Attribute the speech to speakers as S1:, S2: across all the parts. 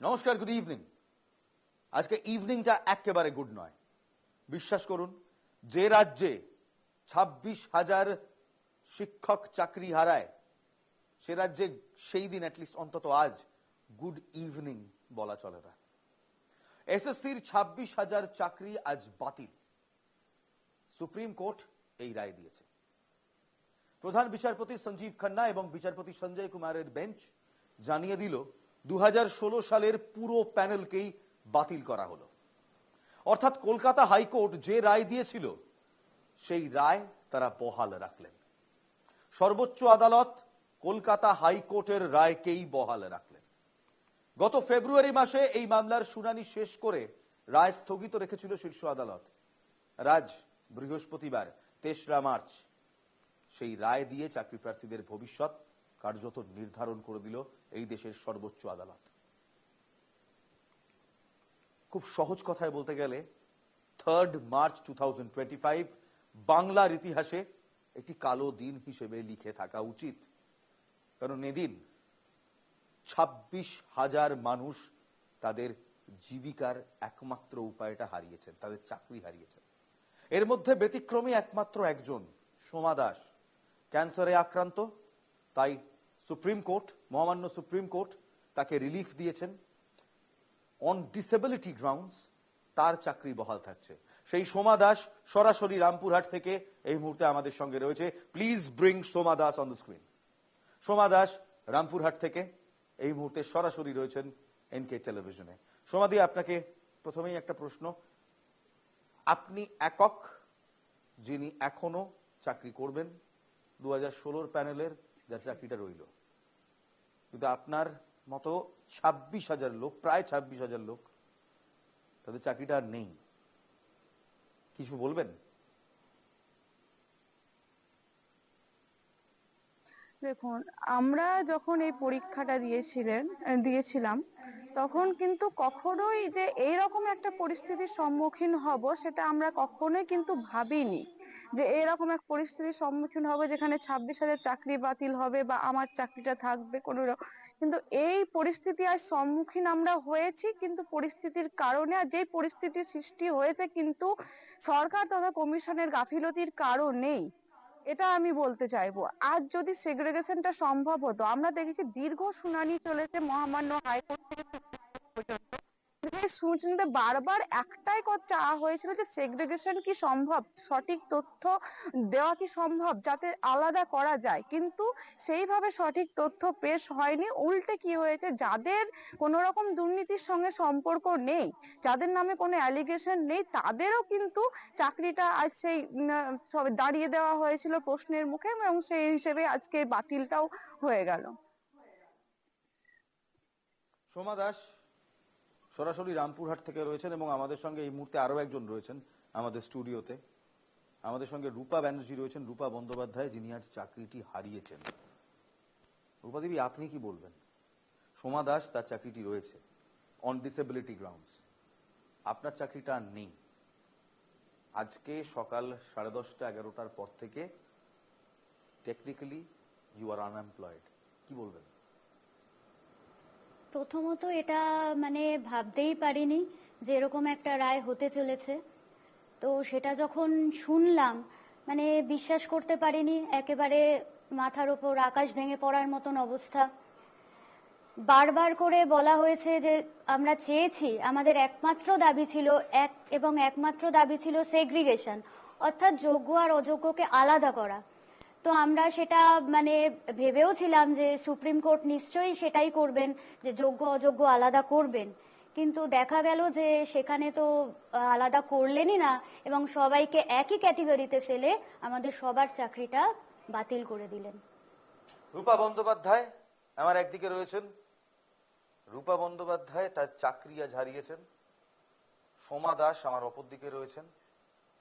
S1: নমস্কার, good evening. আজকে ইভিনিংটা একেবারে গুড নয়। বিশ্বাস করুন, যে রাজ্যে 26,000 শিক্ষক চাকরি হারায়, সে রাজ্যে সেই দিন অ্যাটলিস্ট অন্তত আজ গুড ইভিনিং বলা চলে না। এসএসসির 26,000 চাকরি আজ বাতিল। সুপ্রিম কোর্ট এই রায় দিয়েছে। প্রধান বিচারপতি সঞ্জীব খান্না এবং বিচারপতি সঞ্জয় কুমারের বেঞ্চ জানিয়ে দিল 2016 সালের পুরো প্যানেলকেই বাতিল করা হলো। অর্থাৎ কলকাতা হাইকোর্ট যে রায় দিয়েছিল সেই রায় তারা বহাল রাখলেন। সর্বোচ্চ আদালত কলকাতা হাইকোর্টের রায়কেই বহাল রাখলেন। গত ফেব্রুয়ারি মাসে এই মামলার শুনানি শেষ করে রায় স্থগিত রেখেছিল শীর্ষ আদালত। আজ বৃহস্পতিবার 3রা মার্চ সেই রায় দিয়ে চাকরি প্রার্থীদের ভবিষ্যৎ কার্যত নির্ধারণ করে দিল এই দেশের সর্বোচ্চ আদালত। খুব সহজ কথায় বলতে গেলে 3rd মার্চ 2025 বাংলার ইতিহাসে একটি কালো দিন হিসেবে লিখে থাকা উচিত। কারণ এদিন 26,000 মানুষ তাদের জীবিকার একমাত্র উপায়টা হারিয়েছেন, তাদের চাকরি হারিয়েছেন। এর মধ্যে ব্যতিক্রমী একমাত্র একজন, সোমা দাস, ক্যান্সারে আক্রান্ত। তাই সুপ্রিম কোর্ট, মহামান্য সুপ্রিম কোর্ট তাকে রিলিফ দিয়েছেন। অন ডিসেবিলিটি গ্রাউন্ডস তার চাকরি বহাল থাকছে। সেই সোমা দাস সরাসরি রামপুরহাট থেকে এই মুহূর্তে আমাদের সঙ্গে রয়েছে। Please bring Soma Das on the screen. Soma Das Rampurhat থেকে এই মুহূর্তে সরাসরি রয়েছেন এনকে টেলিভিশনে। সোমাদি, আপনাকে প্রথমেই একটা প্রশ্ন। আপনি একক যিনি এখনো চাকরি করবেন 2016 প্যানেলের, যার চাকরিটা রইল, কিন্তু আপনার মতো 26,000 লোক, প্রায় 26,000 লোক, তাদের চাকরিটা আর নেই। কিছু বলবেন?
S2: দেখুন, আমরা যখন এই পরীক্ষাটা দিয়েছিলাম তখন কিন্তু কখনোই যে এইরকম একটা পরিস্থিতির সম্মুখীন হব সেটা আমরা কখনোই কিন্তু ভাবিনি, যে এরকম এক পরিস্থিতির সম্মুখীন হবে যেখানে 26,000 চাকরি বাতিল হবে বা আমার চাকরিটা থাকবে কিন্তু এই পরিস্থিতি আর সম্মুখীন আমরা হয়েছি, কিন্তু পরিস্থিতির কারণে, আর যেই পরিস্থিতির সৃষ্টি হয়েছে কিন্তু সরকার তথা কমিশনের গাফিলতির কারণেই, এটা আমি বলতে চাইবো। আজ যদি সেগ্রিগেশনটা সম্ভব হতো, আমরা দেখেছি দীর্ঘ শুনানি চলেছে মহামান্য হাইকোর্ট থেকে পর্যন্ত, শুনতে বারবার একটাই কথা চাওয়া হয়েছিল যে সেগ্রিগেশন কি সম্ভব, সঠিক তথ্য দেওয়া কি সম্ভব যাতে আলাদা করা যায়, কিন্তু সেইভাবে সঠিক তথ্য পেশ হয়নি। উল্টে কি হয়েছে, যাদের কোনো রকম দুর্নীতির সঙ্গে সম্পর্ক নেই, যাদের নামে কোনো অ্যালিগেশন নেই, তাদেরও কিন্তু চাকরিটা আজ সেই দাঁড়িয়ে দেওয়া হয়েছিল প্রশ্নের মুখে, এবং সেই হিসেবে আজকে বাতিলটাও হয়ে গেল।
S1: সোমা দাস সরাসরি রামপুরহাট থেকে রয়েছেন এবং আমাদের সঙ্গে এই মুহূর্তে আরো একজন রয়েছেন আমাদের স্টুডিওতে। আমাদের সঙ্গে রূপা ব্যানার্জি রয়েছেন, রূপা বন্দ্যোপাধ্যায়, যিনি আজ চাকরিটি হারিয়েছেন। রূপা দেবী, আপনি কি বলবেন? সোমা দাস, তার চাকরিটি রয়েছে অন ডিসেবিলিটি গ্রাউন্ডস, আপনার চাকরিটা আর নেই। আজকে সকাল 10:30 11টার পর থেকে টেকনিক্যালি ইউ আর আনএমপ্লয়েড। কি বলবেন?
S3: প্রথমত এটা ভাবতেই পারিনি যে এরকম একটা রায় হতে চলেছে। তো সেটা যখন শুনলাম বিশ্বাস করতে পারিনি। একেবারে মাথার ওপর আকাশ ভেঙে পড়ার মতন অবস্থা। বারবার করে বলা হয়েছে যে আমরা চেয়েছি, আমাদের একমাত্র দাবি ছিল একমাত্র দাবি ছিল সেগ্রিগেশন, অর্থাৎ যোগ্য আর অযোগ্যকে আলাদা করা। তো আমরা সেটা ভেবেও ছিলাম যে সুপ্রিম কোর্ট নিশ্চয়ই সেটাই করবেন, যে যোগ্য অযোগ্য আলাদা করবেন। কিন্তু দেখা গেল যে সেখানে তো আলাদা করলেনই না, এবং সবাইকে একই ক্যাটেগরিতে ফেলে আমাদের সবার চাকরিটা বাতিল করে দিলেন।
S1: রূপা বন্দ্যোপাধ্যায় আমার একদিকে রয়েছেন। রূপা বন্দ্যোপাধ্যায় তার চাকরি আজ হারিয়েছেন। সোমা দাস আমার অপর দিকে রয়েছেন।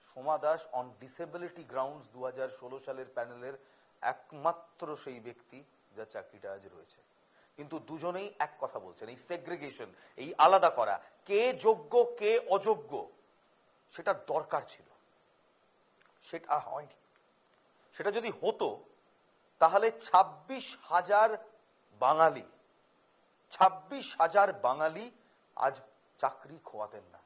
S1: Soma Das on disability grounds 2016 সালের প্যানেলের একমাত্র সেই ব্যক্তি যার চাকরিটা আজ রয়েছে। কিন্তু দুজনেই এক কথা বলছেন, এই সেগ্রিগেশন, এই আলাদা করা, কে যোগ্য কে অযোগ্য, সেটা দরকার ছিল, সেটা হয়নি। সেটা যদি হতো তাহলে 26,000 বাঙালি 26,000 বাঙালি আজ চাকরি খোয়াতেন না।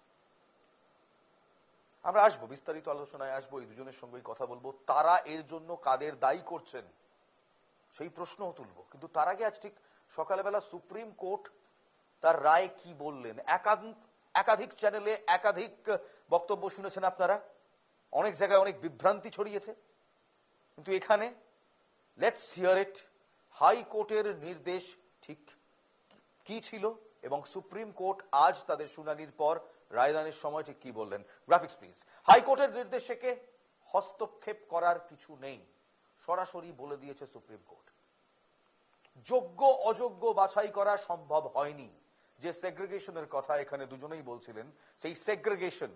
S1: আমরা আসবো, বিস্তারিত আলোচনায় আসবো, এই দুজনের সঙ্গেই কথা বলবো। তারা এর জন্য কাদের দায়ী করছেন সেই প্রশ্নও তুলবো। কিন্তু তার আগে আজ ঠিক সকালবেলা সুপ্রিম কোর্ট তার রায় কি বললেন, একাধিক চ্যানেলে একাধিক বক্তব্য শুনেছেন আপনারা, অনেক জায়গায় অনেক বিভ্রান্তি ছড়িয়েছে, কিন্তু এখানে লেটস হিয়ার ইট। হাইকোর্টের নির্দেশ ঠিক কি ছিল এবং সুপ্রিম কোর্ট আজ তাদের শুনানির পর রায়দানের সময় ঠিক কি বললেন। Graphics please. হাইকোর্টের নির্দেশকে হস্তক্ষেপ করার কিছু নেই, সরাসরি বলে দিয়েছে সুপ্রিম কোর্ট। যোগ্য অযোগ্য বাছাই করা সম্ভব হয়নি। যে সেগ্রিগেশনের কথা এখানে দুজনেই বলছিলেন, সেই সেগ্রিগেশন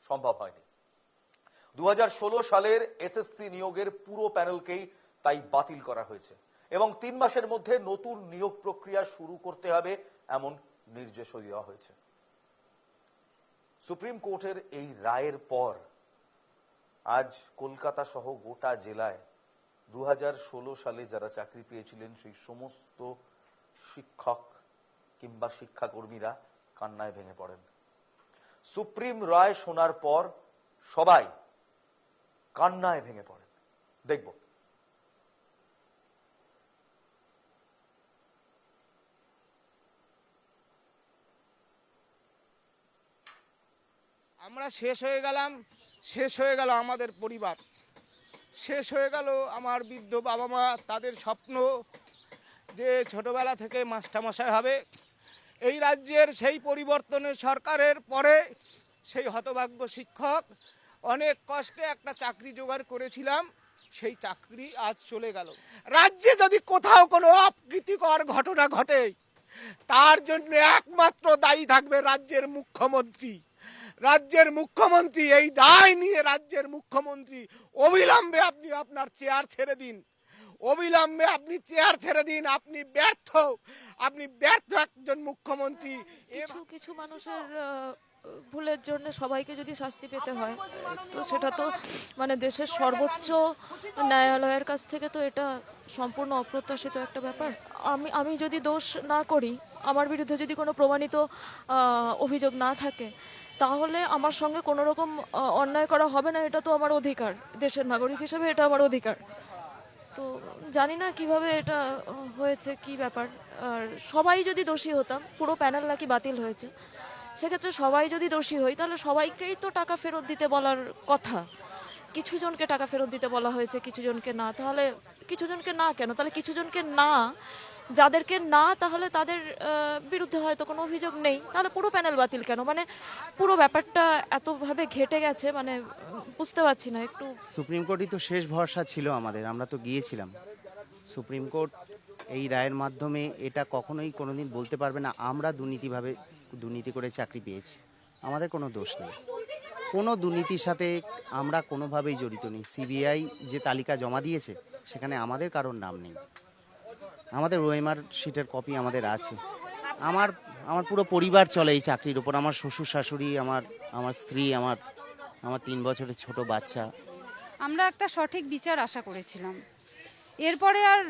S1: সম্ভব হয়নি। 2016 সালের এসএসসি নিয়োগের পুরো প্যানেলকেই তাই বাতিল করা হয়েছে এবং 3 মাসের মধ্যে নতুন নিয়োগ প্রক্রিয়া শুরু করতে হবে এমন নির্দেশও দেওয়া হয়েছে। সুপ্রিম কোর্টের এই রায়ের পর আজ কলকাতা সহ গোটা জেলায় 2016 সালে যারা চাকরি পেয়েছিলেন সেই সমস্ত শিক্ষক কিংবা শিক্ষাকর্মীরা কান্নায় ভেঙে পড়েন। সুপ্রিম রায় শোনার পর সবাই কান্নায় ভেঙে পড়েন। দেখব
S4: আমরা শেষ হয়ে গেলাম, শেষ হয়ে গেল আমাদের পরিবার, শেষ হয়ে গেল আমার বৃদ্ধ বাবা মা, তাদের স্বপ্ন যে ছোটবেলা থেকে মাস্টারমশাই হবে। এই রাজ্যের সেই পরিবর্তনের সরকারের পরে সেই হতভাগ্য শিক্ষক অনেক কষ্টে একটা চাকরি জোগাড় করেছিলাম, সেই চাকরি আজ চলে গেল। রাজ্যে যদি কোথাও কোনো অপ্রীতিকর ঘটনা ঘটে তার জন্য একমাত্র দায়ী থাকবে রাজ্যের মুখ্যমন্ত্রী। রাজ্যের মুখ্যমন্ত্রী এই দায় নিয়ে রাজ্যের মুখ্যমন্ত্রী অবিলম্বে আপনি আপনার চেয়ার ছেড়ে দিন, অবিলম্বে আপনি চেয়ার ছেড়ে দিন। আপনি ব্যর্থ একজন মুখ্যমন্ত্রী।
S5: কিছু মানুষের ভুলের জন্য সবাইকে যদি শাস্তি পেতে হয় তো সেটা তো মানে দেশের সর্বোচ্চ ন্যায়ালয়ের কাছ থেকে তো এটা সম্পূর্ণ অপ্রত্যাশিত একটা ব্যাপার। আমি যদি দোষ না করি, আমার বিরুদ্ধে যদি কোনো প্রমাণিত অভিযোগ না থাকে, তাহলে আমার সঙ্গে কোনো রকম অন্যায় করা হবে না। এটা তো আমার অধিকার, দেশের নাগরিক হিসেবে এটা আমার অধিকার। তো জানি না কিভাবে এটা হয়েছে, কি ব্যাপার। আর সবাই যদি দোষী হতাম, পুরো প্যানেল নাকি বাতিল হয়েছে, সেক্ষেত্রে সবাই যদি দোষী হই তাহলে সবাইকেই তো টাকা ফেরত দিতে বলার কথা। কিছু জনকে টাকা ফেরত দিতে বলা হয়েছে, কিছু জনকে না। তাহলে কিছু জনকে না কেন? তাহলে কিছু জনকে না, যাদেরকে না, তাহলে তাদের বিরুদ্ধে হয়তো কোনো অভিযোগ নেই, তাহলে পুরো প্যানেল বাতিল কেন? মানে পুরো ব্যাপারটা এতভাবে ঘেটে গেছে, মানে বুঝতে পারছি না একটু।
S6: সুপ্রিম কোর্টই তো শেষ ভরসা ছিল আমাদের, আমরা তো গিয়েছিলাম। সুপ্রিম কোর্ট এই রায়ের মাধ্যমে এটা কখনোই কোনোদিন বলতে পারবে না আমরা দুর্নীতি করে চাকরি পেয়েছি। আমাদের কোনো দোষ নেই, কোনো দুর্নীতির সাথে আমরা কোনোভাবেই জড়িত নেই। সিবিআই যে তালিকা জমা দিয়েছে সেখানে আমাদের কারোর নাম নেই। আমাদের ওএমআর শিটের কপি আমাদের আছে। আমার পুরো পরিবার চলে এই চাকরির উপর। আমার শ্বশুর শাশুড়ি, আমার স্ত্রী, আমার 3 বছরের ছোট বাচ্চা।
S7: আমরা একটা সঠিক বিচার আশা করেছিলাম, এরপরে আর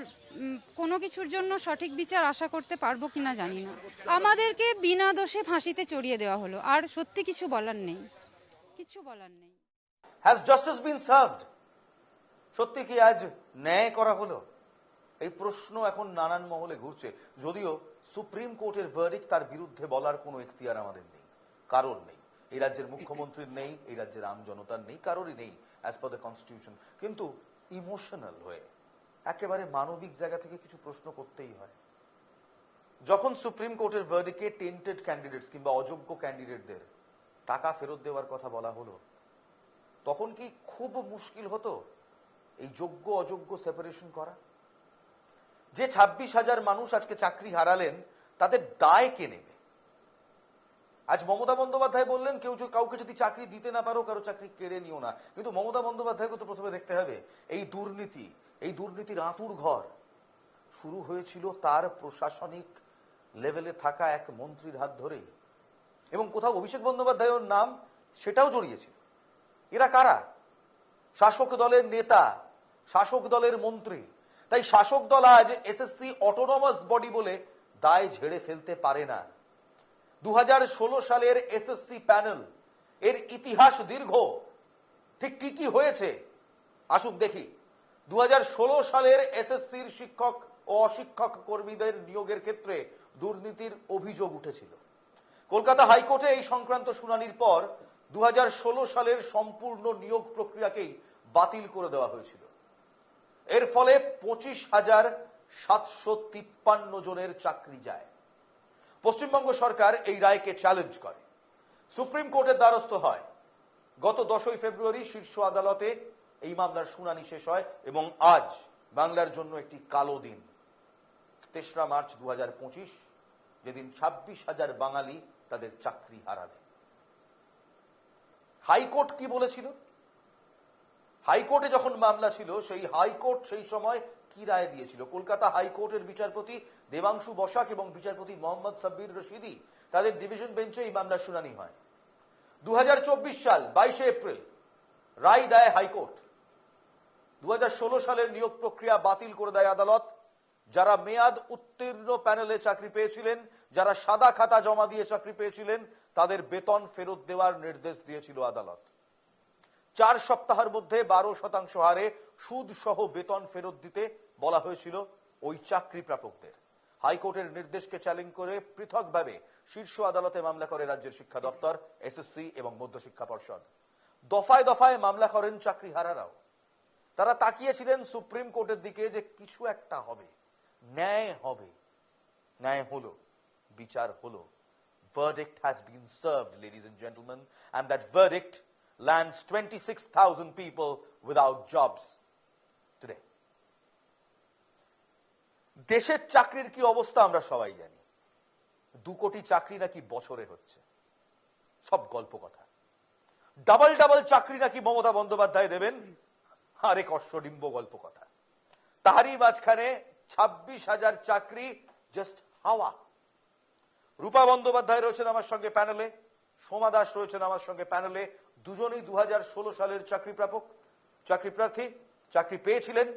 S7: কোনো কিছুর জন্য সঠিক বিচার আশা করতে পারবো কিনা জানি না। আমাদেরকে বিনা দোষে ফাঁসিতে চড়িয়ে দেওয়া হলো, আর সত্যি কিছু বলার নেই, কিছু বলার নেই।
S1: Has justice been served? সত্যি কি আজ ন্যায় করা হলো? এই প্রশ্ন এখন নানান মহলে ঘুরছে। যদিও সুপ্রিম কোর্টের ভার্ডিক্ট, তার বিরুদ্ধে বলার কোনো এখতিয়ার আমাদের নেই, কারোর নেই। এই রাজ্যের মুখ্যমন্ত্রীর নেই, এই রাজ্যের আম জনতার নেই, কারোরই নেই অ্যাজ পার দ্য কনস্টিটিউশন। কিন্তু ইমোশনাল হয়ে একেবারে মানবিক জায়গা থেকে কিছু প্রশ্ন করতেই হয়। যখন সুপ্রিম কোর্টের ভার্ডিক্টে টেন্টেড ক্যান্ডিডেটস কিংবা অযোগ্য ক্যান্ডিডেটদের টাকা ফেরত দেওয়ার কথা বলা হলো, তখন কি খুব মুশকিল হতো এই যোগ্য অযোগ্য সেপারেশন করা? যে 26,000 মানুষ আজকে চাকরি হারালেন, তাদের দায় কে নেবে? আজ মমতা বন্দ্যোপাধ্যায় বললেন কাউকে যদি চাকরি দিতে না পারো, কারো চাকরি কেড়ে নিও না। কিন্তু মমতা বন্দ্যোপাধ্যায়কে তো প্রথমে দেখতে হবে এই দুর্নীতির আঁতুড় ঘর শুরু হয়েছিল তার প্রশাসনিক লেভেলে থাকা এক মন্ত্রীর হাত ধরেই, এবং কোথাও অভিষেক বন্দ্যোপাধ্যায়ের নাম সেটাও জড়িয়েছিল। এরা কারা? শাসক দলের নেতা, শাসক দলের মন্ত্রী। তাই শাসক দল আজ এসএসসি অটোনমাস বডি বলে দায় ঝেড়ে ফেলতে পারে না। 2016 সালের এসএসসি প্যানেল এর ইতিহাস দীর্ঘ। ঠিক কি কি হয়েছে আসুন দেখি। 2016 সালের এসএসসির শিক্ষক ও অশিক্ষক কর্মীদের নিয়োগের ক্ষেত্রে দুর্নীতির অভিযোগ উঠেছিল। কলকাতা হাইকোর্টে এই সংক্রান্ত শুনানির পর 2016 সালের সম্পূর্ণ নিয়োগ প্রক্রিয়াকেই বাতিল করে দেওয়া হয়েছিল। এর ফলে 25,753 জনের চাকরি যায়। পশ্চিমবঙ্গ সরকার এই রায়কে চ্যালেঞ্জ করে, সুপ্রিম কোর্টের দ্বারস্থ হয়। গত 10 ফেব্রুয়ারি শীর্ষ আদালতে এই মামলার শুনানি শেষ হয় এবং আজ বাংলার জন্য একটি কালো দিন। 3রা মার্চ 2025, যেদিন 26,000 বাঙালি তাদের চাকরি হারাবে। হাইকোর্ট কি বলেছিল? হাইকোর্টে যখন মামলা ছিল, সেই হাইকোর্ট সেই সময় কি রায় দিয়েছিল? কলকাতা হাইকোর্টের বিচারপতি দেবাংশু বসাক এবং বিচারপতি মোহাম্মদ সাব্বির রশিদি, তাদের ডিভিশন বেঞ্চে এই মামলার শুনানি হয়। 2024 সাল 22 এপ্রিল রায় দেয় হাইকোর্ট। 2016 সালের নিয়োগ প্রক্রিয়া বাতিল করে দেয় আদালত। যারা মেয়াদ উত্তীর্ণ প্যানেলে চাকরি পেয়েছিলেন, যারা সাদা খাতা জমা দিয়ে চাকরি পেয়েছিলেন, তাদের বেতন ফেরত দেওয়ার নির্দেশ দিয়েছিল আদালত। 4 সপ্তাহের মধ্যে 12% হারে সুদ সহ বেতন ফেরত দিতে বলা হয়েছিল ওই চাকরি প্রাপকদের। হাইকোর্টের নির্দেশকে চ্যালেঞ্জ করে পৃথকভাবে শীর্ষ আদালতে মামলা করে রাজ্যের শিক্ষা দপ্তর, এসএসসি এবং মধ্যশিক্ষা পর্ষদ। দফায় দফায় মামলা করেন চাকরিহারারাও। তারা তাকিয়েছিলেন সুপ্রিম কোর্টের দিকে যে কিছু একটা হবে, ন্যায় হবে। ন্যায় হলো, বিচার হলো। Verdict has been served, ladies and gentlemen, and that verdict lands 26,000 people without jobs today. দেশের চাকরির কি অবস্থা আমরা সবাই জানি। 2 কোটি চাকরি নাকি বছরে হচ্ছে, সব গল্প কথা। ডাবল ডাবল চাকরি নাকি মমতা বন্দ্যোপাধ্যায় দেবেন, আরেক অশ্বডিম্ব গল্প কথা। তাহারই মাঝখানে 26,000 চাকরি জাস্ট হাওয়া। রূপা বন্দ্যোপাধ্যায় রয়েছেন আমার সঙ্গে প্যানেলে, সোমা দাস রয়েছেন আমার সঙ্গে প্যানেলে। দুজনেই 2016 সালের চাকরি প্রার্থী, চাকরি পেয়েছিলেন।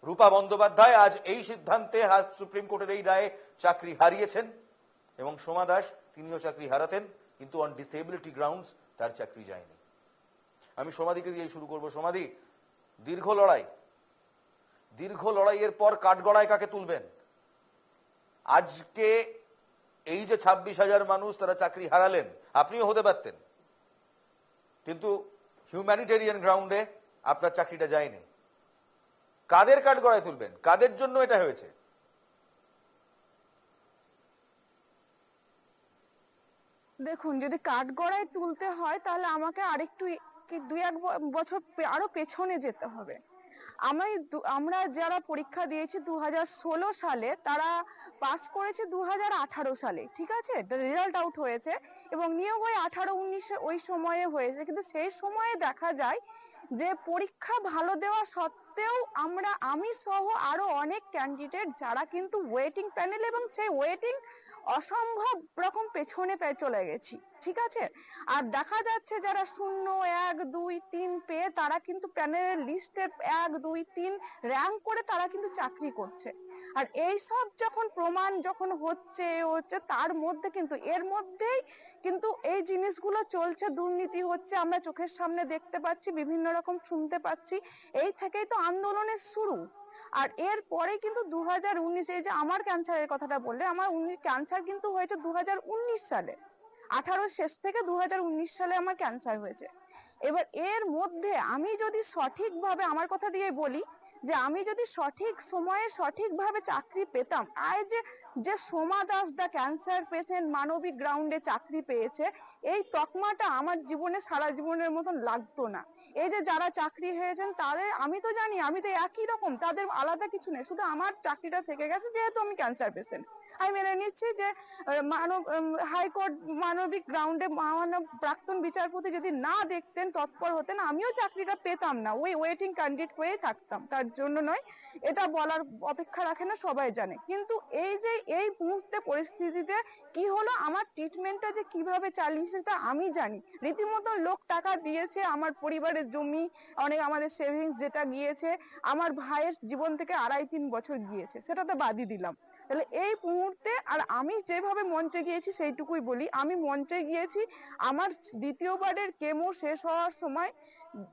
S1: রূপা বন্দ্যোপাধ্যায় আজ এই সিদ্ধান্তে, আজ সুপ্রিম কোর্টের এই রায়ে চাকরি হারিয়েছেন, এবং সোমা দাস তিনিও চাকরি হারাতেন, কিন্তু অন ডিসেবিলিটি গ্রাউন্ডস তার চাকরি যায়নি। আমি সোমাদিকে দিয়ে শুরু করবো। সোমাদি, দীর্ঘ লড়াইয়ের পর কাঠগড়ায় কাকে তুলবেন? আজকে এই যে 26,000 মানুষ তারা চাকরি হারালেন, আপনিও হতে পারতেন, কিন্তু হিউম্যানিটেরিয়ান গ্রাউন্ডে আপনার চাকরিটা যায়নি। কাদের কাঠগড়ায় তুলবেন? কাদের জন্য এটা হয়েছে?
S2: দেখুন, যদি কাঠগড়ায় তুলতে হয় তাহলে আমাকে আরেকটু 2-1 বছর আরো পেছনে যেতে হবে। আমরা যারা পরীক্ষা দিয়েছি 2016 সালে, তারা পাস করেছে 2018 সালে, ঠিক আছে? রেজাল্ট আউট হয়েছে এবং নিয়োগ ওই 18-19 ওই সময়ে হয়েছে। কিন্তু সেই সময়ে দেখা যায় যে পরীক্ষা ভালো দেওয়া সত্ত্বেও আমি সহ আরো অনেক ক্যান্ডিডেট যারা কিন্তু ওয়েটিং প্যানেল, এবং সেই ওয়েটিং অসম্ভব রকম পেছনে চলে গেছি, ঠিক আছে? আর দেখা যাচ্ছে যারা 0, 1, 2, 3 পেয়ে তারা কিন্তু প্যানেলের লিস্টে 1, 2, 3 র্যাঙ্ক করে তারা কিন্তু চাকরি করছে। আর এই সব যখন প্রমাণ হচ্ছে তার মধ্যে কিন্তু এর মধ্যেই কিন্তু এই জিনিসগুলো চলছে, দুর্নীতি হচ্ছে, আমরা চোখের সামনে দেখতে পাচ্ছি, বিভিন্ন রকম শুনতে পাচ্ছি। এই থেকেই তো আন্দোলনের শুরু। আর এর পরে কিন্তু 2019, এই যে আমার ক্যান্সারের কথাটা বললে, আমার ক্যান্সার কিন্তু হয়েছে 2019 সালে, 18 শেষ থেকে 2019 সালে আমার ক্যান্সার হয়েছে। এবার এর মধ্যে আমি যদি সঠিকভাবে, আমার কথা দিয়ে বলি, যে আমি যদি সঠিক সময়ে সঠিকভাবে চাকরি পেতাম, যে সোমা দাস দা ক্যান্সার পেশেন্ট মানবিক গ্রাউন্ডে চাকরি পেয়েছে, এই তকমাটা আমার জীবনে সারা জীবনের মতন লাগতো না। এই যে যারা চাকরি হয়েছেন তাদের, আমি তো জানি আমি তো একই রকম, তাদের আলাদা কিছু নেই, শুধু আমার চাকরিটা থেকে গেছে যেহেতু আমি ক্যান্সার পেশেন্ট। আমি মেনে নিচ্ছি যে হাইকোর্ট মানবিক গ্রাউন্ডে প্রাক্তন বিচারপতি যদি না দেখতেন, তৎপর হতেন, আমিও চাকরিটা পেতাম না, ওই ওয়েটিং ক্যান্ডিডেট হয়ে থাকতাম। তার জন্য নয়, এটা বলার অপেক্ষা রাখে না, সবাই জানে। কিন্তু এই মুহূর্তে পরিস্থিতিতে কি হলো, আমার ট্রিটমেন্টটা যে কিভাবে চালিয়েছে সেটা আমি জানি। রীতিমতো লোক টাকা দিয়েছে, আমার পরিবারের জমি, অনেক আমাদের সেভিংস যেটা গিয়েছে, আমার ভাইয়ের জীবন থেকে 2.5-3 বছর গিয়েছে, সেটা তো বাদই দিলাম। তাহলে এই মুহূর্তে আর আমি যেভাবে মঞ্চে গিয়েছি সেইটুকুই বলি, আমি মঞ্চে গিয়েছি আমার দ্বিতীয়বারের কেমো শেষ হওয়ার সময়,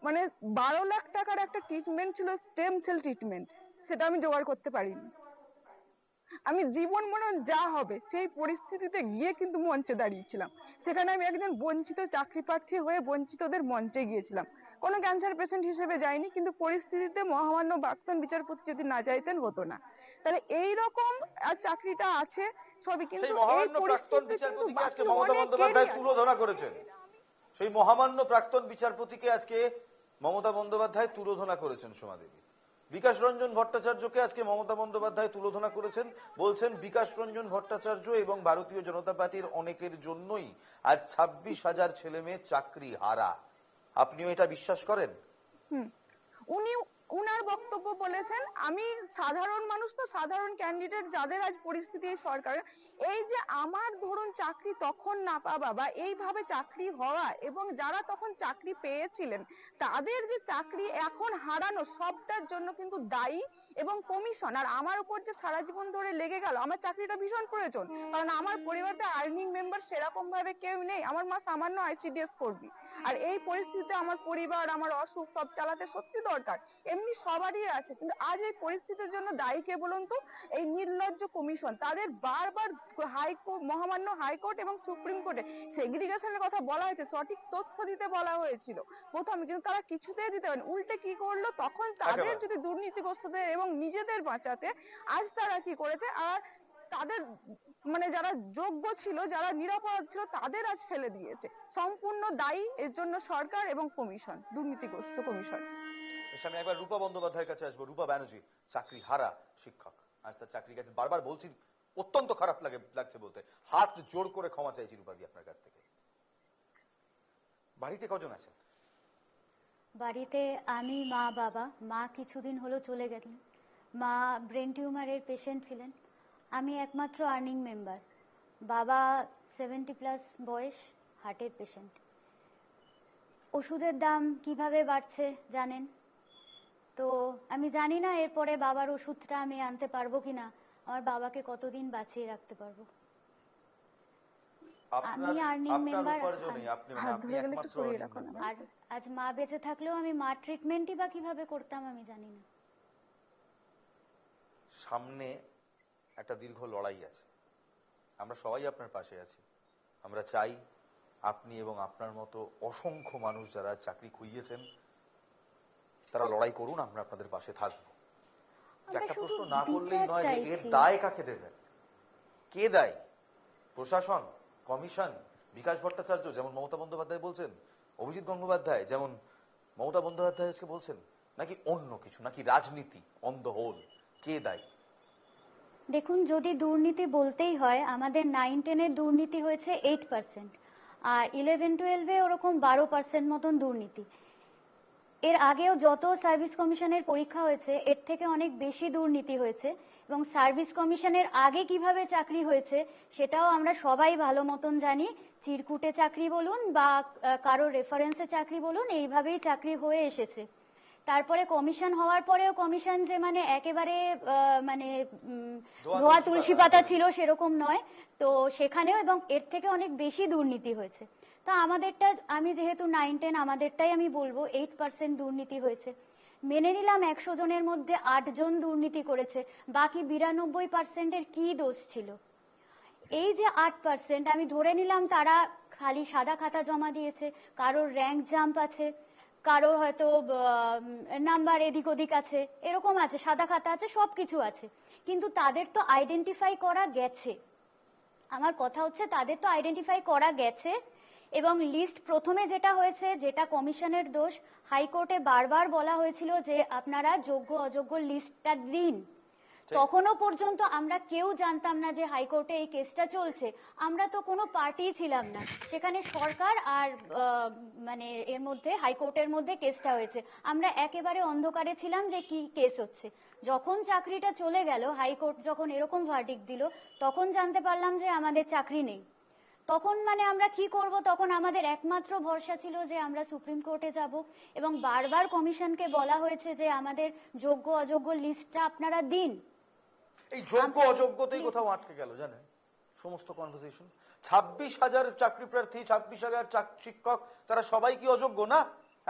S2: মানে 12 লাখ টাকার একটা ট্রিটমেন্ট ছিল, স্টেম সেল ট্রিটমেন্ট, সেটা আমি জোগাড় করতে পারিনি। আমি জীবন মরণ যা হবে সেই পরিস্থিতিতে গিয়ে কিন্তু মঞ্চে দাঁড়িয়েছিলাম। সেখানে আমি একজন বঞ্চিত চাকরি প্রার্থী হয়ে বঞ্চিতদের মঞ্চে গিয়েছিলাম, কোনো ক্যান্সার পেশেন্ট হিসেবে যাইনি, কিন্তু পরিস্থিতিতে মহামান্য প্রাক্তন বিচারপতি যদি না চাইতেন হতো না। তাহলে এইরকম চাকরিটা আছে সবই,
S1: সেই
S2: কিন্তু এই
S1: মহামান্য প্রাক্তন
S2: পরিস্থিতিতে কিন্তু
S1: বিচারপতিকে আজকে
S2: বাকি
S1: মমতা
S2: অনেকেরই
S1: বন্দ্যোপাধ্যায়
S2: আছে।
S1: তুলোধনা করেছেন। সেই মহামান্য প্রাক্তন বিচারপতিকে আজকে মমতা বন্দ্যোপাধ্যায় তুলোধনা করেছেন সোমা দেবী। বিকাশ রঞ্জন ভট্টাচার্যকে আজকে মমতা বন্দ্যোপাধ্যায় তুলোধনা করেছেন, বলছেন বিকাশ রঞ্জন ভট্টাচার্য এবং ভারতীয় জনতা পার্টির অনেকের জন্যই আজ 26,000 ছেলে মেয়ে চাকরি হারা। আপনিও এটা বিশ্বাস করেন?
S2: উনি উনার বক্তব্য বলেছেন, আমি সাধারণ মানুষ, তো সাধারণ ক্যান্ডিডেট যাদের আজ পরিস্থিতি এই সরকারের, এই যে আমার ধরুন চাকরি তখন না পাওয়া বা এইভাবে চাকরি হওয়া এবং যারা তখন চাকরি পেয়েছিলেন তাদের যে চাকরি এখন হারানো, সবটার জন্য কিন্তু দায়ী এবং কমিশন। আর আমার উপর যে সারা জীবন ধরে লেগে গেল, আমার চাকরিটা ভীষণ প্রয়োজন, কারণ আমার পরিবারে আর্নিং মেম্বার সেরকম ভাবে কেউ নেই, আমার মা সামান্য আইসিডিএস কর্মী, আর এই পরিস্থিতিতে আমার পরিবার, আমার অসুখ সব চালাতে সত্যি দরকার, এমনি সবারই আছে। কিন্তু আজ এই পরিস্থিতির জন্য দায়ী কে বলুন তো? এই নির্লজ্জ কমিশন। তাদের বারবার হাইকোর্ট, মহামান্য হাইকোর্ট এবং সুপ্রিম কোর্টে সেগ্রিগেশনের কথা বলা হয়েছে, সঠিক তথ্য দিতে বলা হয়েছিল প্রথমে, কিন্তু তারা কিছুতেই দিতে পারেন। উল্টে কি করলো, তখন তাদের যদি দুর্নীতিগ্রস্তদের এবং নিজেদের বাঁচাতে আজ তারা কি করেছে, আর তাদের মানে যারা যোগ্য ছিল, যারা নিরাপরাধ ছিল, তাদের আজ ফেলে দিয়েছে। সম্পূর্ণ দায়ী এর জন্য সরকার এবং কমিশন, দুর্নীতিগ্রস্ত কমিশন।
S1: আমি একবার রূপা বন্দ্যোপাধ্যায়ের কাছে আসবো। রূপা ব্যানার্জি চাকরি হারা শিক্ষক, আজ তার চাকরি গেছে, বারবার বলছি অত্যন্ত খারাপ লাগছে বলতে, হাত জোড় করে ক্ষমা চাইছি রূপাদি আপনার কাছ থেকে। বাড়িতে কজন আছেন?
S3: বাড়িতে আমি, মা, বাবা। মা কিছুদিন হলো চলে গেলেন, মা ব্রেন টিউমারের পেশেন্ট ছিলেন। আমি একমাত্র আর্নিং মেম্বার। বাবা 70+ বয়স, হার্টের পেশেন্ট। ওষুধের দাম কিভাবে বাড়ছে জানেন তো, আমি জানি না এরপরে বাবার ওষুধটা আমি আনতে পারবো কিনা, আমার বাবাকে কতদিন বাঁচিয়ে রাখতে পারবো। আমি আর্নিং মেম্বার, আর আজ মা বেঁচে থাকলেও আমি মা ট্রিটমেন্টই বা কিভাবে করতাম আমি জানি না।
S1: সামনে একটা দীর্ঘ লড়াই আছে, আমরা সবাই আপনার পাশে আছি। আমরা চাই আপনি এবং আপনার মতো অসংখ্য মানুষ যারা চাকরি খুইয়েছেন তারা লড়াই করুন, আমরা আপনাদের পাশে থাকবো। একটা প্রশ্ন না করলেই নয় যে এর দায় কাকে দেবেন? কে দায়ী? প্রশাসন, কমিশন, বিকাশ ভট্টাচার্য যেমন মমতা বন্দ্যোপাধ্যায় বলছেন, অভিজিৎ গঙ্গোপাধ্যায় যেমন মমতা বন্দ্যোপাধ্যায়কে বলছেন, নাকি অন্য কিছু, নাকি রাজনীতি অন দ্য হোল? কে দায়ী?
S3: দেখুন, যদি দুর্নীতি বলতেই হয়, আমাদের 9-10-এর দুর্নীতি হয়েছে 8%, আর 11-12-এ ওরকম 12% মতন দুর্নীতি। এর আগেও যত সার্ভিস কমিশনের পরীক্ষা হয়েছে এর থেকে অনেক বেশি দুর্নীতি হয়েছে, এবং সার্ভিস কমিশনের আগে কিভাবে চাকরি হয়েছে সেটাও আমরা সবাই ভালো মতন জানি। চিরকুটে চাকরি বলুন বা কারোর রেফারেন্সে চাকরি বলুন, এইভাবেই চাকরি হয়ে এসেছে। তারপরে কমিশন হওয়ার পরেও কমিশন যে মানে একেবারে মানে ধোয়া তুলসী পাতা ছিল সেরকম নয়, তো সেখানেও এবং এর থেকে অনেক বেশি দুর্নীতি হয়েছে। তা আমাদেরটা, আমি যেহেতু 9-10, আমাদেরটাই আমি বলবো 8% দুর্নীতি হয়েছে। মেনে নিলাম 100 জনের মধ্যে 8 জন দুর্নীতি করেছে, বাকি 92%-এর কি দোষ ছিল? এই যে 8% আমি ধরে নিলাম তারা খালি সাদা খাতা জমা দিয়েছে, কারোর র্যাঙ্ক জাম্প আছে, কারোর হয়তো নাম্বার এদিক ওদিক আছে, এরকম আছে, সাদা খাতা আছে, সবকিছু আছে, কিন্তু তাদের তো আইডেন্টিফাই করা গেছে। আমার কথা হচ্ছে তাদের তো আইডেন্টিফাই করা গেছে, এবং লিস্ট প্রথমে যেটা হয়েছে, যেটা কমিশনের দোষ, হাইকোর্টে বারবার বলা হয়েছিল যে আপনারা যোগ্য অযোগ্য লিস্টটা দিন। তখনও পর্যন্ত আমরা কেউ জানতাম না যে হাইকোর্টে এই কেসটা চলছে, আমরা তো কোনো পার্টি ছিলাম না সেখানে, সরকার আর মানে এর মধ্যে হাইকোর্টের মধ্যে কেসটা হয়েছে, আমরা একেবারে অন্ধকারে ছিলাম যে কি কেস হচ্ছে। যখন চাকরিটা চলে গেল, হাইকোর্ট যখন এরকম ভার্ডিক্ট দিল, তখন জানতে পারলাম যে আমাদের চাকরি নেই। তখন মানে আমরা কি করব? তখন আমাদের একমাত্র ভরসা ছিল যে আমরা সুপ্রিম কোর্টে যাব, এবং বারবার কমিশনকে বলা হয়েছে যে আমাদের যোগ্য অযোগ্য লিস্টটা আপনারা দিন।
S1: এই যোগ্য অযোগ্যতেই কোথাও আটকে গেল জানেন সমস্ত কনভারসেশন। 26,000 চাকরি প্রার্থী, 26,000 শিক্ষক, তারা সবাই কি অযোগ্য? না,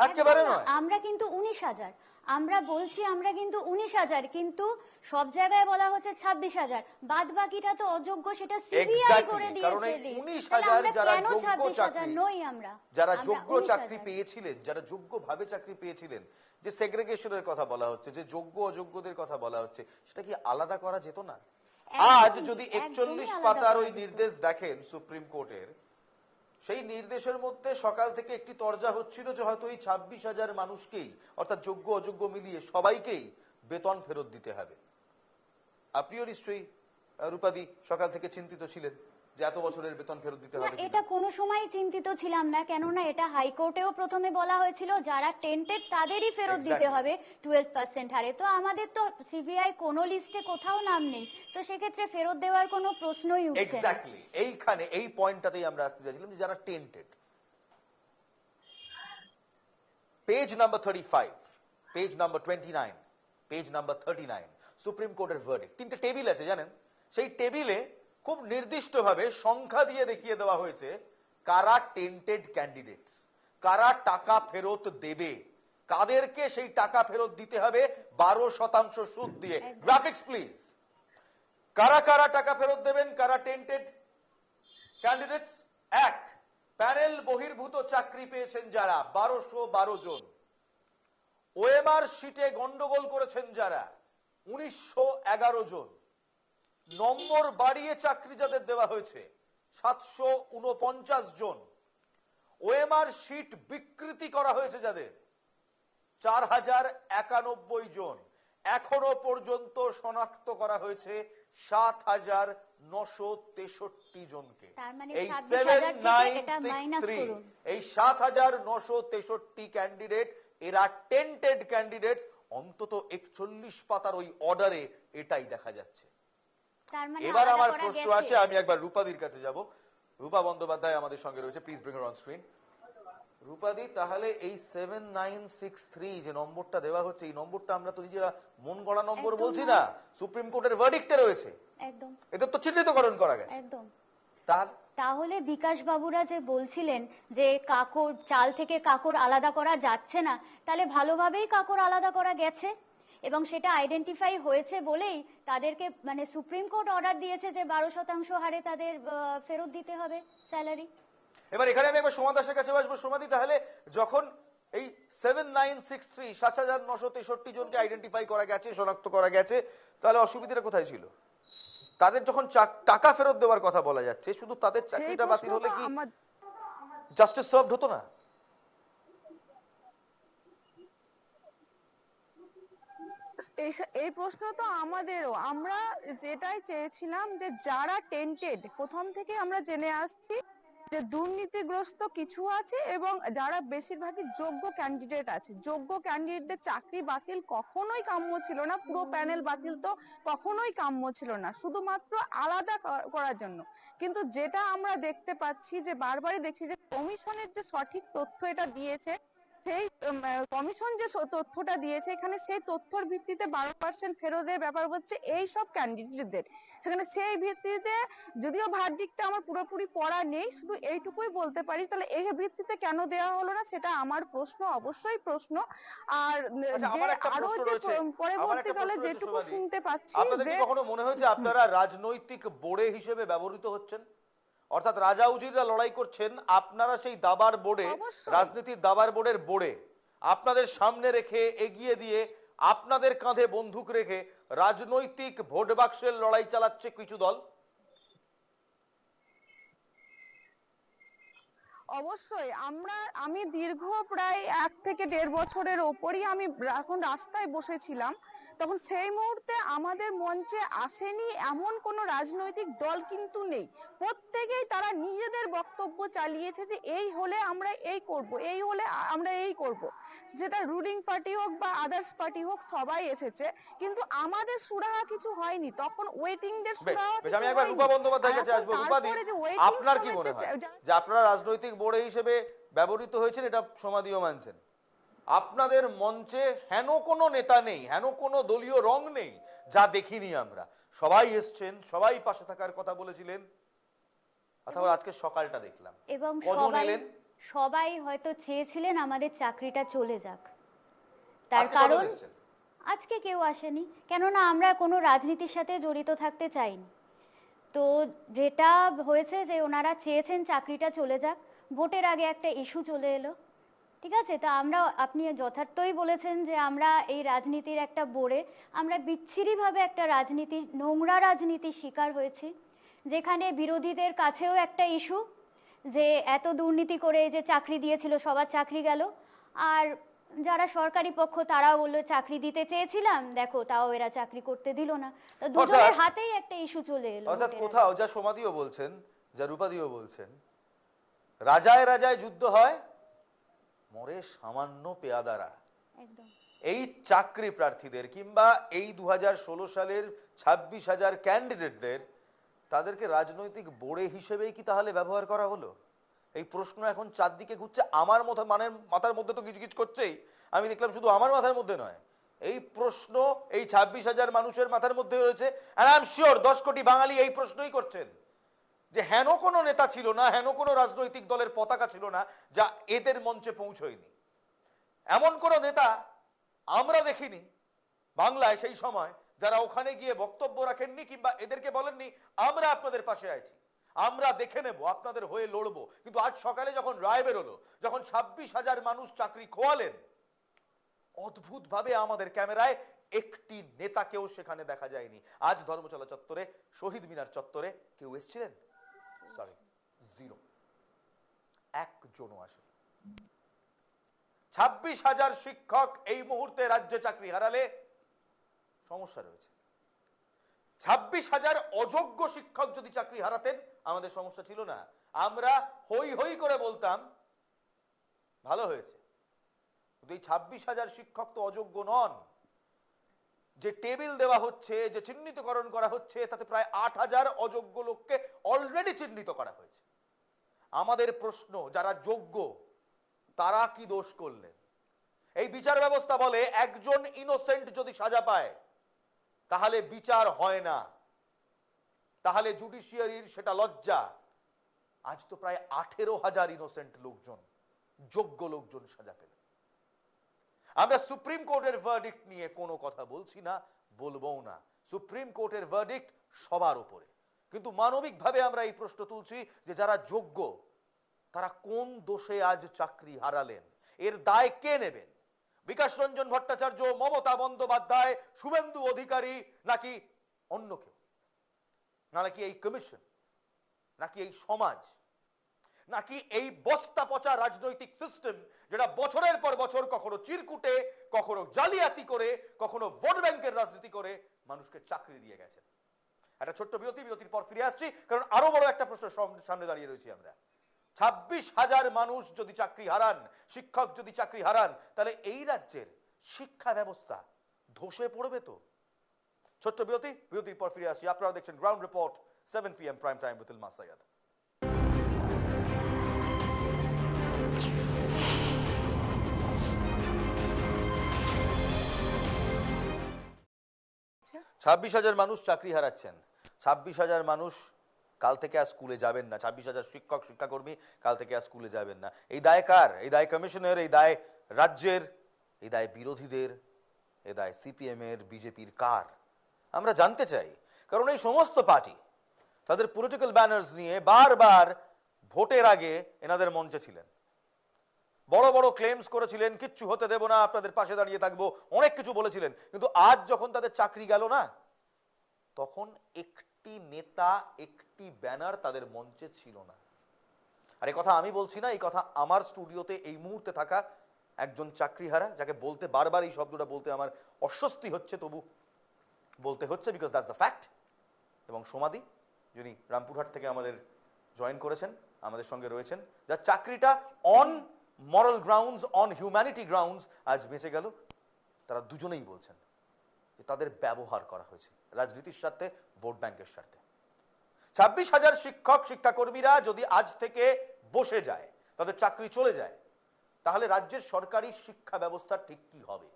S1: একেবারে নয়।
S3: আমরা কিন্তু 19,000, আমরা বলছি আমরা কিন্তু 19,000, কিন্তু সব জায়গায় বলা হচ্ছে 26,000, বাদ বাকিটা তো অযোগ্য, সেটা সিবিআই করে
S1: কারণ
S3: দিয়েছে।
S1: এই 19,000 যারা যোগ্য
S3: 26,000
S1: চাকরি,
S3: নই আমরা,
S1: যারা
S3: আমরা
S1: যোগ্য
S3: 19,000
S1: চাকরি পেয়েছিলেন, যারা যোগ্যভাবে চাকরি পেয়েছিলেন, যে সেগ্রিগেশনের কথা বলা হচ্ছে, যে যোগ্য অযোগ্যদের কথা বলা হচ্ছে, সেটা কি আলাদা করা যেত না? আজ যদি 41 পাতার ওই নির্দেশ দেখেন সুপ্রিম কোর্টের, সেই নির্দেশের মধ্যে সকাল থেকে একটি তরজা হচ্ছিল যে হয়তো এই 26,000 মানুষকেই, অর্থাৎ যোগ্য অযোগ্য মিলিয়ে সবাইকেই বেতন ফেরত দিতে হবে। আপনিও নিশ্চয়ই রূপাদি সকাল থেকে চিন্তিত ছিলেন যে এত বছরের বেতন ফেরত দিতে হবে কিনা।
S3: এটা কোনো সময় চিন্তিত ছিলাম না, কেননা এটা হাইকোর্টেও প্রথমে বলা হয়েছিল যারা টেন্টেড তাদেরই ফেরত দিতে হবে 12% হারে। তো আমাদের তো সিবিআই কোনো লিস্টে কোথাও নাম নেই, তো সেক্ষেত্রে ফেরত দেওয়ার কোনো প্রশ্নই উঠছে না।
S1: এক্স্যাক্টলি, এইখানে এই পয়েন্টটাতেই আমরা আসতে চাইছিলাম যে যারা tainted. Page number 35, page number 29, page number 39, supreme কোর্টের ভার্ডিক্ট। 3টে টেবিল আছে জানেন, সেই টেবিলে খুব নির্দিষ্টভাবে সংখ্যা দিয়ে দেখিয়ে দেওয়া হয়েছে কারা টেন্টেড ক্যান্ডিডেটস, কারা টাকা ফেরত দেবে, কাদেরকে সেই টাকা ফেরত দিতে হবে 12% সুদ দিয়ে। Graphics please. কারা কারা টাকা ফেরত দেবেন, কারা টেন্টেড ক্যান্ডিডেটস? 1, প্যানেল বহির্ভূত চাকরি পেয়েছেন যারা 1212 জন, ওএমআর শিটে গন্ডগোল করেছেন যারা 1911 জন, নম্বর বাড়িয়ে চাকরি যাদের দেওয়া হয়েছে 749 জন, ওএমআর শিট বিকৃতি করা হয়েছে যাদের 4091 জন, এখনো পর্যন্ত শনাক্ত করা হয়েছে 7,963 জনকে। এই 7963, এই 7,963 ক্যান্ডিডেট, এরা টেন্টেড ক্যান্ডিডেটস। অন্তত 41 পাতার ওই অর্ডারে এটাই দেখা যাচ্ছে। এবার আমার প্রশ্ন আছে, আমি একবার রূপাদির কাছে যাব। রূপা বন্দ্যোপাধ্যায় আমাদের সঙ্গে রয়েছে, please bring her on screen. রূপাদি, তাহলে এই 7963 যে নম্বরটা দেওয়া হচ্ছে, এই নম্বরটা আমরা তো নিজেরা মন গড়া নম্বর বলছি না, সুপ্রিম কোর্টের ভার্ডিক্টে রয়েছে।
S3: একদম,
S1: এদের তো চিহ্নিতকরণ করা গেছে।
S3: একদম। তাহলে বিকাশ বাবুরা যে বলছিলেন যে কাকর চাল থেকে কাকর আলাদা করা যাচ্ছে না, তাহলে ভালোভাবেই কাকর আলাদা করা গেছে এবং সেটা আইডেন্টিফাই হয়েছে বলেই তাদেরকে মানে সুপ্রিম কোর্ট অর্ডার দিয়েছে যে 12% হারে তাদের ফেরত দিতে হবে স্যালারি।
S1: এবার এখানে আমি একবার সোমা দাসের কাছে আসবো। সোমাদি, তাহলে যখন এই 7963 7,963 জনকে আইডেন্টিফাই করা গেছে, শনাক্ত করা গেছে, তাহলে অসুবিধাটা কোথায় ছিল? তাদের যখন টাকা ফেরত দেওয়ার কথা বলা যাচ্ছে, শুধু তাদের চাকরিটা বাতিল হলে কি জাস্টিস সার্ভড হতো না?
S2: এই প্রশ্ন তো আমাদেরও, আমরা যেটাই চেয়েছিলাম যে যারা টেন্টেড, প্রথম থেকে আমরা জেনে আসছি যে দুর্নীতিগ্রস্ত কিছু আছে এবং যারা বেশিরভাগই যোগ্য ক্যান্ডিডেট আছে, যোগ্য ক্যান্ডিডেটদের চাকরি বাতিল কখনোই কাম্য ছিল না, পুরো প্যানেল বাতিল তো কখনোই কাম্য ছিল না, শুধুমাত্র আলাদা করার জন্য। কিন্তু যেটা আমরা দেখতে পাচ্ছি যে বারবারই দেখছি যে কমিশনের যে সঠিক তথ্য এটা দিয়েছে, সেই কমিশন যে তথ্যটা দিয়েছে এখানে, সেই তথ্যের ভিত্তিতে 12% ফেরতের ব্যাপার হচ্ছে এই সব ক্যান্ডিডেটদের। সেখানে সেই ভিত্তিতে, যদিও ভার্ডিক্টটা আমার পুরোপুরি পড়া নেই, শুধু এইটুকুই বলতে পারি, তাহলে এই ভিত্তিতে কেন দেওয়া হলো না সেটা আমার প্রশ্ন, অবশ্যই প্রশ্ন। আর আরো যে পরবর্তীকালে যেটুকু শুনতে পাচ্ছি,
S1: আপনাদের কি কখনো মনে হয়েছে আপনারা রাজনৈতিক বোড়ে হিসেবে ব্যবহৃত হচ্ছেন? অর্থাৎ রাজা উজিররা লড়াই করছেন, আপনারা সেই দাবার বোর্ডে, রাজনীতির দাবার বোর্ডের বোর্ডে আপনাদের সামনে রেখে, এগিয়ে দিয়ে, আপনাদের কাঁধে বন্দুক রেখে রাজনৈতিক ভোট বাক্সের লড়াই চালাচ্ছে কিছু দল।
S2: অবশ্যই আমি দীর্ঘ প্রায় 1 থেকে 1.5 বছরের ওপরই আমি এখন রাস্তায় বসেছিলাম, তখন সেই মুহূর্তে আমাদের মঞ্চে আসেনি এমন কোন রাজনৈতিক দল কিন্তু নেই। প্রত্যেকেই তারা নিজেদের বক্তব্য চালিয়েছে যে এই হলে আমরা এই করব, এই হলে আমরা এই করব, যেটা রুলিং পার্টি হোক বা আদার্স পার্টি হোক, সবাই এসেছে, কিন্তু আমাদের সুরাহা কিছু হয়নি। তখন ওয়েটিং দের সুরাহা।
S1: আমি একবার রূপা বন্দ্যোপাধ্যায়ের কাছে আসবো। রূপাদি, আপনার কি মনে হয় যে আপনারা রাজনৈতিক বোর্ডে হিসেবে ব্যবহৃত হয়েছেন, এটা সমাধিও মানছেন? আপনাদের মঞ্চে হেন কোনো নেতা নেই, হেন কোনো দলীয় রং নেই যা দেখিনি আমরা। সবাই এসছেন, সবাই পাশে থাকার কথা বলেছিলেন, অথবা আজকে সকালটা দেখলাম
S3: এবং
S1: কজন এলেন?
S3: সবাই হয়তো চেয়েছিলেন আমাদের চাকরিটা চলে যাক। তার
S1: আজকে কজন
S3: কারণ
S1: এসছেন?
S3: আজকে কেউ আসেনি, কেননা আমরা কোনো রাজনীতির সাথে জড়িত থাকতে চাইনি। তো যেটা হয়েছে যে ওনারা চেয়েছেন চাকরিটা চলে যাক, ভোটের আগে একটা ইস্যু চলে এলো, ঠিক আছে। তা আমরা, আপনি যথার্থই বলেছেন যে আমরা এই রাজনীতির একটা বোড়ে, আমরা বিচ্ছিরিভাবে একটা রাজনীতি, নোংরা রাজনীতির শিকার হয়েছি, যেখানে বিরোধীদের কাছেও একটা ইস্যু যে এত দুর্নীতি করে যে চাকরি দিয়েছিল সবার চাকরি গেল, আর যারা সরকারি পক্ষ তারাও বললো চাকরি দিতে চেয়েছিলাম, দেখো তাও এরা চাকরি করতে দিল না। তো দুজনের হাতেই একটা ইস্যু চলে এলো।
S1: অর্থাৎ কোথাও যা সমাধিও বলছেন, যা রূপাদিও বলছেন, রাজায় রাজায় যুদ্ধ হয়, মরে সামান্য পেয়াদারা।
S3: একদম।
S1: এই চাকরি প্রার্থীদের কিংবা এই 2016 সালের 26,000 ক্যান্ডিডেটদের, তাদেরকে রাজনৈতিক বোড়ে হিসেবেই কি তাহলে ব্যবহার করা হলো? এই প্রশ্ন এখন চারদিকে ঘুরছে। আমার মাথার মধ্যে তো গিজগিজ করছেই। আমি দেখলাম শুধু আমার মাথার মধ্যে নয়, এই প্রশ্ন এই 26,000 মানুষের মাথার মধ্যে রয়েছে। আর আই এম শিওর 10 কোটি বাঙালি এই প্রশ্নই করছেন যে হেন কোনো নেতা ছিল না, হেন কোনো রাজনৈতিক দলের পতাকা ছিল না যা এদের মঞ্চে পৌঁছয়নি। এমন কোন নেতা আমরা দেখিনি বাংলায় সেই সময় যারা ওখানে গিয়ে বক্তব্য রাখেননি কিংবা এদেরকে বলেননি আমরা আপনাদের পাশে আছি, আমরা দেখে নেব, আপনাদের হয়ে লড়বো। কিন্তু আজ সকালে যখন রায় বেরোলো, যখন 26,000 মানুষ চাকরি খোয়ালেন, অদ্ভুত ভাবে আমাদের ক্যামেরায় একটি নেতাকেও সেখানে দেখা যায়নি। আজ ধর্মতলা চত্বরে, শহীদ মিনার চত্বরে কেউ এসেছিলেন? সরি, জিরো, একজনও আসেন। 26,000 শিক্ষক এই মুহূর্তে রাজ্যে চাকরি হারালে সমস্যা রয়েছে। 26,000 অযোগ্য শিক্ষক যদি চাকরি হারাতেন আমাদের সমস্যা ছিল না। আমরা হই হই করে বলতাম ভালো হয়েছে। কিন্তু এই 26,000 শিক্ষক তো অযোগ্য নন। যে টেবিল দেওয়া হচ্ছে, যে চিহ্নিতকরণ করা হচ্ছে, তাতে প্রায় 8,000 অযোগ্য লোককে অলরেডি চিহ্নিত করা হয়েছে। আমাদের প্রশ্ন, যারা যোগ্য তারা কি দোষ করলেন? এই বিচার ব্যবস্থা বলে একজন ইনোসেন্ট যদি সাজা পায় তাহলে বিচার হয় না, তাহলে জুডিশিয়ারির সেটা লজ্জা। আজ তো প্রায় 18,000 ইনোসেন্ট লোকজন, যোগ্য লোকজন সাজা পেল। আমরা সুপ্রিম কোর্টের ভার্ডিক্ট নিয়ে কোনো কথা বলছি না, বলবো না। সুপ্রিম কোর্টের ভার্ডিক্ট সবার উপরে। কিন্তু মানবিকভাবে আমরা এই প্রশ্ন তুলছি যে যারা যোগ্য তারা কোন দোষে আজ চাকরি হারালেন, এর দায় কে নেবেন? বিকাশ রঞ্জন ভট্টাচার্য, মমতা বন্দ্যোপাধ্যায়, শুভেন্দু অধিকারী, নাকি অন্য কেউ? নাকি এই কমিশন, নাকি এই সমাজ, নাকি এই বস্তা পচা রাজনৈতিক সিস্টেম যেটা বছরের পর বছর কখনো চিরকুটে, কখনো জালিয়াতি করে, কখনো ভোট ব্যাংকের রাজনীতি করে মানুষকে চাকরি দিয়ে গেছে? একটা ছোট্ট বিরতির পর ফিরে আসছি, কারণ আরো বড় একটা প্রশ্ন সামনে দাঁড়িয়ে রয়েছি আমরা। 26,000 মানুষ যদি চাকরি হারান, শিক্ষক যদি চাকরি হারান, তাহলে এই রাজ্যের শিক্ষা ব্যবস্থা ধসে পড়বে তো। ছোট্ট বিরতির পর ফিরে আসি। আপনারা দেখছেন ground report, 7 PM prime time with Ilmas Syed.
S2: আচ্ছা,
S1: 26,000 মানুষ চাকরি হারাচ্ছেন। 26,000 মানুষ কাল থেকে আর স্কুলে যাবেন না। 26,000 শিক্ষক শিক্ষাকর্মী কাল থেকে আর স্কুলে যাবেন না। এই দায় কার? এই দায় কমিশনের, এই দায় রাজ্যের, এই দায় বিরোধীদের, এই দায় সিপিএম এর, বিজেপির কার? আমরা জানতে চাই। কারণ এই সমস্ত পার্টি তাদের পলিটিক্যাল ব্যানার্স নিয়ে বারবার ভোটের আগে এনাদের মঞ্চে ছিলেন, বড় বড় ক্লেমস করেছিলেন, কিচ্ছু হতে দেব না, আপনাদের পাশে দাঁড়িয়ে থাকবো, অনেক কিছু বলেছিলেন। কিন্তু আজ যখন তাদের চাকরি গেল না, তখন একটি নেতা, একটি ব্যানার তাদের মঞ্চে ছিল না। আর এই কথা আমি বলছি না, এই কথা আমার স্টুডিওতে এই মুহূর্তে থাকা একজন চাকরিহারা, যাকে বলতে বারবার এই শব্দটা বলতে আমার অস্বস্তি হচ্ছে, তবু বলতে হচ্ছে, বিকজ দ্যাটস দ্য ফ্যাক্ট। এবং সমাধি, যিনি রামপুরহাট থেকে আমাদের জয়েন করেছেন, আমাদের সঙ্গে রয়েছেন, যার চাকরিটা on moral grounds, on humanity grounds আজ বেঁচে গেল, তারা দুজনেই বলছেন যে তাদের ব্যবহার করা হয়েছে রাজনীতির স্বার্থে, ভোট ব্যাংকের স্বার্থে। 26,000 শিক্ষক শিক্ষাকর্মীরা যদি আজ থেকে বসে যায়, তাদের চাকরি চলে যায়, তাহলে রাজ্যের সরকারি শিক্ষা ব্যবস্থা ঠিক কি হবে?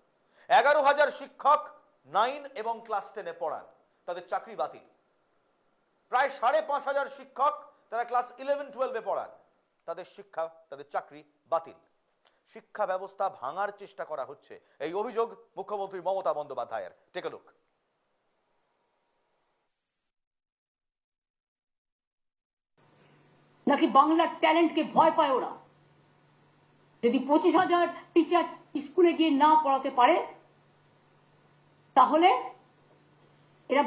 S1: 11,000 শিক্ষক 9 এবং ক্লাস 10-এ পড়ান, তাদের চাকরি বাতিল। প্রায় ৫,৫০০ শিক্ষক তারা ক্লাস 11-12-এ পড়ান, তাদের শিক্ষা, তাদের চাকরি বাতিল। শিক্ষা ব্যবস্থা ভাঙার চেষ্টা করা হচ্ছে, এই অভিযোগ মুখ্যমন্ত্রী মমতা বন্দ্যোপাধ্যায়ের। Take a look.
S8: নাকি বাংলার ট্যালেন্টকে ভয় পায় ওরা? যদি ২৫,০০০ টিচার স্কুলে গিয়ে না পড়াতে পারে, তাহলে এরা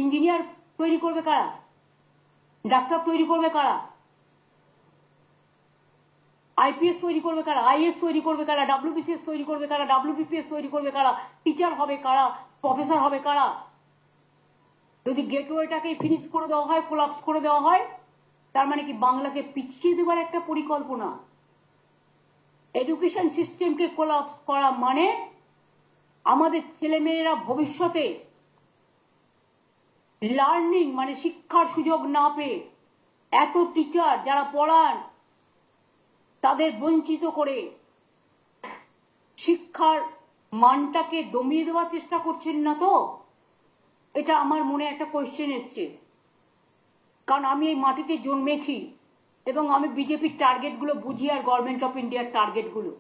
S8: ইঞ্জিনিয়ার তৈরি করবে কারা? ডাক্তার তৈরি করবে কারা? আইপিএস তৈরি করবে কারা? আইএস তৈরি করবে কারা? ডাব্লিউবিসিএস তৈরি করবে কারা? ডাব্লিউবিপিএস তৈরি করবে কারা? টিচার হবে কারা? প্রফেসর হবে কারা? যদি গেটওয়েটাকে ফিনিশ করে দেওয়া হয়, কোলাপস করে দেওয়া হয়, তার মানে কি বাংলাকে পিছিয়ে দেওয়ার একটা পরিকল্পনা? এডুকেশন সিস্টেমকে কোলাপস করা মানে আমাদের ছেলেমেয়েরা ভবিষ্যতে লার্নিং মানে শিক্ষার সুযোগ না পেয়ে এত টিচার যারা পড়ান তাদের বঞ্চিত করে শিক্ষার মানটাকে দমিয়ে দেওয়ার চেষ্টা করছেন না তো? এটা আমার মনে একটা কোয়েশ্চেন এসছে, কারণ আমি এই মাটিতে জন্মেছি এবং আমি বিজেপির টার্গেটগুলো বুঝি আর গভর্নমেন্ট অফ ইন্ডিয়ার টার্গেটগুলো।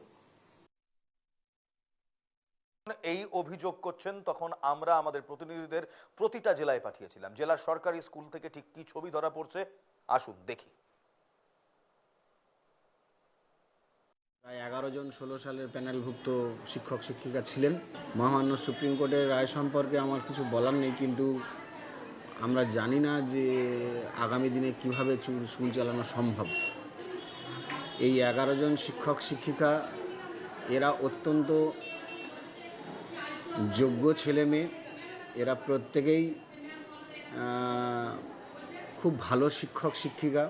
S1: এই অভিযোগ করছেন, তখন আমরা আমাদের প্রতিনিধিদের প্রতিটা জেলায় পাঠিয়েছিলাম। জেলার সরকারি স্কুল থেকে ঠিক কি ছবি ধরা পড়ছে আসুন দেখি।
S9: প্রায় 11 জন 16 সালের প্যানেলভুক্ত শিক্ষক শিক্ষিকা ছিলেন। মহামান্য সুপ্রিম কোর্টের রায় সম্পর্কে আমার কিছু বলার নেই, কিন্তু আমরা জানি না যে আগামী দিনে কিভাবে স্কুল চালানো সম্ভব। এই 11 জন শিক্ষক শিক্ষিকা এরা অত্যন্ত যোগ্য ছেলে মেয়ে, এরা প্রত্যেকেই খুব ভালো শিক্ষক শিক্ষিকা।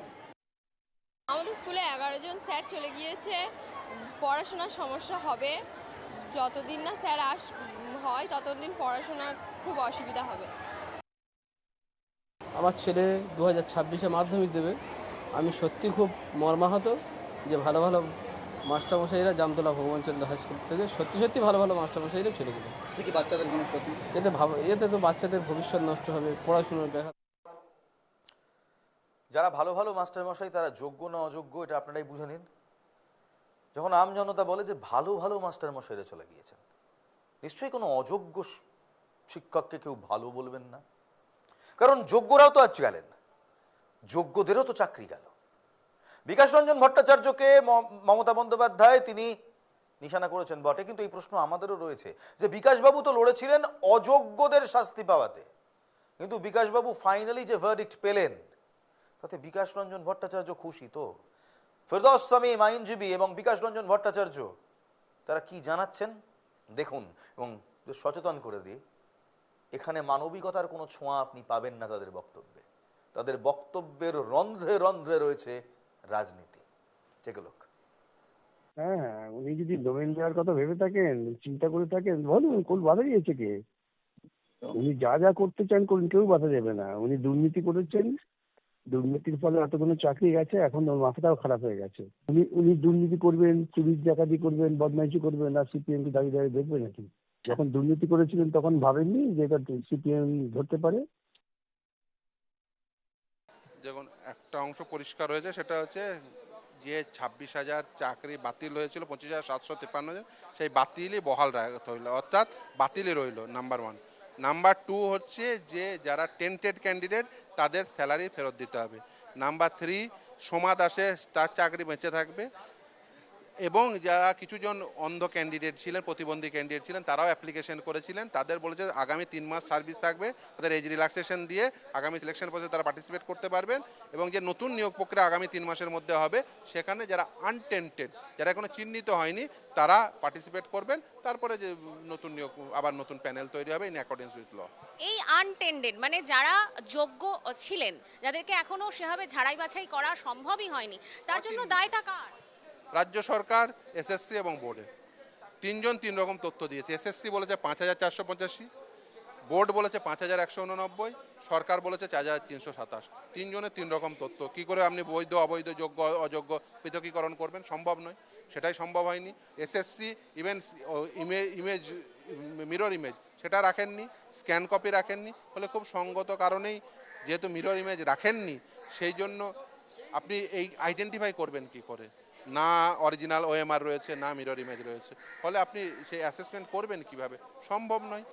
S10: আমাদের স্কুলে 11 জন স্যার চলে গিয়েছে, পড়াশোনার সমস্যা হবে, যতদিন না স্যার হয় ততদিন পড়াশোনার খুব অসুবিধা হবে।
S11: আমার ছেলে 2026-এ মাধ্যমিক দেবে। আমি সত্যি খুব মর্মাহত যে ভালো ভালো মাস্টারমশাইরা জামতলা ভগবানচন্দ্র হাই স্কুল থেকে সত্যি ভালো ভালো মাস্টারমশাইরা চলে গেল। বাচ্চাদের কোনো ক্ষতি? এতে তো বাচ্চাদের ভবিষ্যৎ নষ্ট হবে, পড়াশোনার ব্যাঘাত।
S1: যারা ভালো ভালো মাস্টারমশাই তারা যোগ্য না অযোগ্য এটা আপনারাই বুঝে নিন। যখন আমজনতা বলে যে ভালো ভালো মাস্টারমশাইরা চলে গিয়েছেন, নিশ্চয়ই কোনো অযোগ্য শিক্ষককে কেউ ভালো বলবেন না, কারণ যোগ্যরাও তো আজ গেলেন, যোগ্যদেরও তো চাকরি গেল। বিকাশ রঞ্জন ভট্টাচার্যকে মমতা বন্দ্যোপাধ্যায় তিনি নিশানা করেছেন বটে, কিন্তু এই প্রশ্ন আমাদেরও রয়েছে যে বিকাশবাবু তো লড়েছিলেন অযোগ্যদের শাস্তি পাওয়াতে, কিন্তু বিকাশবাবু ফাইনালি যে ভার্ডিক্ট পেলেন তাতে বিকাশ রঞ্জন ভট্টাচার্য খুশি তো? ফেরদৌস তামিম আইনজীবী এবং বিকাশ রঞ্জন ভট্টাচার্য তারা কি জানাচ্ছেন দেখুন, এবং সচেতন করে দিই, এখানে মানবিকতার কোনো ছোঁয়া আপনি পাবেন না তাদের বক্তব্যে। তাদের বক্তব্যের রন্ধ্রে রন্ধ্রে রয়েছে রাজনীতি। Take a look.
S12: হ্যাঁ, উনি যদি ডোমেন দেওয়ার কথা ভেবে থাকেন, চিন্তা করে থাকেন, বলুন কোন বাধা দিয়েছে কে? উনি যা যা করতে চান করুন, কেউ বাধা দেবে না। উনি দুর্নীতি করেছেন, দুর্নীতির ফলে এতগুলো চাকরি গেছে, এখন ওর মাথাটাও খারাপ হয়ে গেছে। উনি দুর্নীতি করবেন, চুরি ডাকাতি করবেন, বদমাইশি করবেন, আর সিপিএম কে দাঁড়িয়ে দাঁড়িয়ে দেখবে নাকি? যখন দুর্নীতি করেছিলেন তখন ভাবেননি যে এটা সিপিএম ধরতে পারে?
S13: যখন একটা অংশ পরিষ্কার হয়েছে, সেটা হচ্ছে যে 26,000 চাকরি বাতিল হয়েছিল, 25,753 জন, সেই বাতিলই বহাল রইল, অর্থাৎ বাতিলই রইল, নাম্বার 1। নাম্বার 2 হচ্ছে যে যারা টেন্টেড ক্যান্ডিডেট তাদের স্যালারি ফেরত দিতে হবে। নাম্বার 3, সোমা দাসে তার চাকরি বেঁচে থাকবে, এবং যারা কিছুজন অন্ধ ক্যান্ডিডেট ছিলেন, প্রতিবন্ধী ক্যান্ডিডেট ছিলেন, তারাও অ্যাপ্লিকেশন করেছিলেন, তাদের বলেছে আগামী 3 মাস সার্ভিস থাকবে, তাদের এজ রিল্যাক্সেশন দিয়ে আগামী সিলেকশন প্রসেসে তারা পার্টিসিপেট করতে পারবেন, এবং যে নতুন নিয়োগ প্রক্রিয়া আগামী 3 মাসের মধ্যে হবে, সেখানে যারা আনটেন্টেড, যারা এখনো চিহ্নিত হয়নি, তারা পার্টিসিপেট করবেন। তারপরে যে নতুন নিয়োগ, আবার নতুন প্যানেল তৈরি হবে ইন অ্যাকর্ডেন্স উইথ ল।
S14: এই আনটেন্ডেড মানে যারা যোগ্য ছিলেন, যাদেরকে এখনো সেভাবে ঝাড়াই বাছাই করা সম্ভবই হয়নি, তার জন্য দায়টা কার?
S13: রাজ্য সরকার, এসএসসি এবং বোর্ডে। 3 জন 3 রকম তথ্য দিয়েছে। এসএসসি বলেছে 5,485, বোর্ড বলেছে 5,189, সরকার বলেছে 4,327। 3 জনের 3 রকম তথ্য। কি করে আপনি বৈধ অবৈধ যোগ্য অযোগ্য পৃথকীকরণ করবেন? সম্ভব নয়, সেটাই সম্ভব হয়নি। SSC even image mirror image সেটা রাখেননি, স্ক্যান কপি রাখেননি, ফলে খুব সঙ্গত কারণেই যেহেতু মিরর ইমেজ রাখেননি সেই জন্য আপনি এই আইডেন্টিফাই করবেন কি করে, না অরিজিনাল ওএমআর রয়েছে না মিরর ইমেজ রয়েছে, ফলে আপনি সেই অ্যাসেসমেন্ট করবেন কিভাবে, সম্ভব নয়।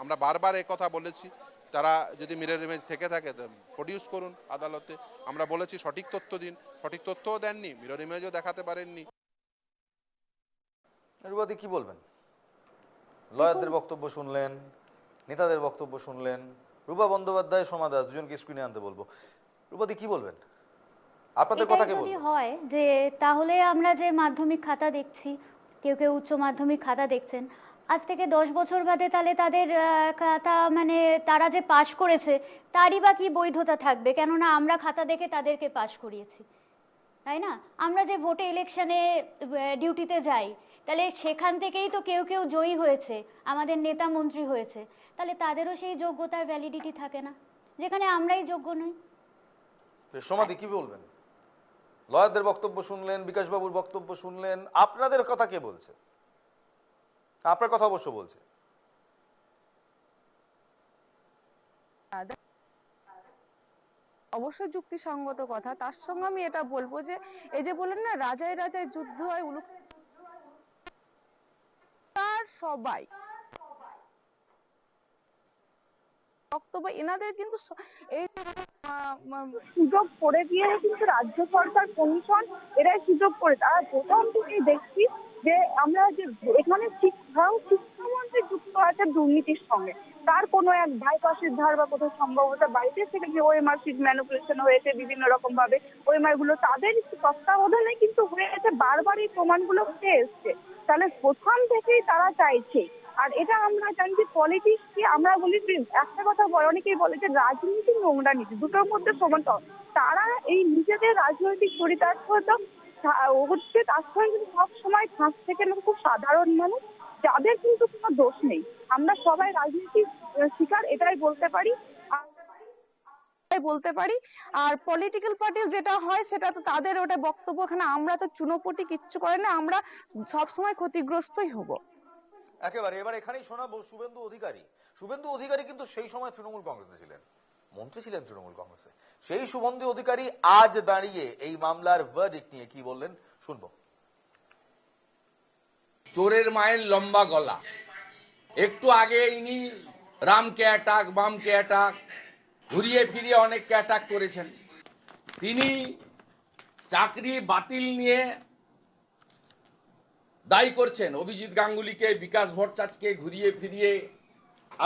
S13: আমরা বারবার কথা বলেছি, তারা যদি মিরর ইমেজ থেকে থাকে প্রডিউস করুন আদালতে। আমরা বলেছি সঠিক তথ্য দিন, সঠিক তথ্যও দেননি, মিরর ইমেজও দেখাতে পারেননি।
S1: রূপাদি কি বলবেন? লয়ারদের বক্তব্য শুনলেন, নেতাদের বক্তব্য শুনলেন, রূপা বন্দ্যোপাধ্যায়, সোমা দাস দুজনকে স্ক্রিনে আনতে বলবো। রূপাদি কি বলবেন? আপনাদের কথা
S3: এটাই
S1: কে
S3: যদি
S1: বলবেন?
S3: হয় যে তাহলে আমরা যে মাধ্যমিক খাতা দেখছি, কেউ কেউ উচ্চ মাধ্যমিক খাতা দেখছেন, আজ থেকে 10 বছর বাদে তাহলে তাদের খাতা মানে তারা যে পাশ করেছে তারই বা কি বৈধতা থাকবে? কেননা আমরা খাতা দেখে তাদেরকে পাশ করিয়েছি, তাই না? আমরা যে ভোটে ইলেকশনে ডিউটিতে যাই, তাহলে সেখান থেকেই তো কেউ কেউ জয়ী হয়েছে, আমাদের নেতা মন্ত্রী হয়েছে, তাহলে তাদেরও সেই যোগ্যতার ভ্যালিডিটি থাকে না, যেখানে আমরাই যোগ্য নই।
S1: সোমাদি কি বলবেন? লয়ারদের বক্তব্য শুনলেন, বিকাশ বাবুর বক্তব্য শুনলেন, আপনাদের কথা কে বলছে? আপনার কথা অবশ্য বলছে।
S2: অবশ্যই যুক্তিসঙ্গত কথা। তার সঙ্গে আমি এটা বলবো যে এই যে বলেন না রাজায় রাজায় যুদ্ধ হয়, সবাই বক্তব্য এনাদের কিন্তু এই সুযোগ করে দিয়ে কিন্তু রাজ্য সরকার কমিশন এরাই সুযোগ করে। তারা প্রথম থেকেই দেখছি যে আমরা যে এখানে শিক্ষামন্ত্রী যুক্ত আছে দুর্নীতির সঙ্গে, তার কোনো এক বাইপাসের ধার বা কোথাও সম্ভবত বাড়িতে থেকে যে ওএমআর শিট ম্যানিপুলেশন হয়েছে বিভিন্ন রকম ভাবে, ওএমআর গুলো তাদের তত্ত্বাবধানে কিন্তু হয়েছে, বারবার এই প্রমাণগুলো উঠে এসছে। তাহলে প্রথম থেকেই তারা চাইছে। আর এটা আমরা জানি যে পলিটিক্স কি, আমরা বলি একটা কথা বলে, অনেকেই বলে যে রাজনীতি নোংরা নীতি, দুটোর মধ্যে সমান। তারা এই নিজেদের রাজনৈতিক চরিতার্থ হচ্ছে, তার সঙ্গে কিন্তু সবসময় ফাঁস থেকে খুব সাধারণ মানুষ যাদের কিন্তু কোনো দোষ নেই। আমরা সবাই রাজনীতির শিকার, এটাই বলতে পারি। আর পলিটিক্যাল পার্টি যেটা হয় সেটা তো তাদের ওটা বক্তব্য, এখানে আমরা তো চুনোপুটি কিচ্ছু করে না, আমরা সবসময় ক্ষতিগ্রস্তই হব।
S1: একেবারে। এবার এখানেই শোনাবো শুভেন্দু অধিকারী। শুভেন্দু অধিকারী কিন্তু সেই সময় তৃণমূল কংগ্রেসে ছিলেন, মন্ত্রী ছিলেন তৃণমূল কংগ্রেসে। সেই শুভেন্দু অধিকারী আজ দাঁড়িয়ে এই মামলার ভার্ডিক্ট নিয়ে কি বললেন শুনবো।
S15: চোরের মায়ের লম্বা গলা। একটু আগে ইনি রামকে অ্যাটাক, বামকে অ্যাটাক, ঘুরিয়ে ফিরিয়ে অনেককে অ্যাটাক করেছেন। তিনি চাকরি বাতিল নিয়ে দায়ী করছেন অভিজিৎ গাঙ্গুলিকে, বিকাশ ভট্টাচার্যকে, ঘুরিয়ে ফিরিয়ে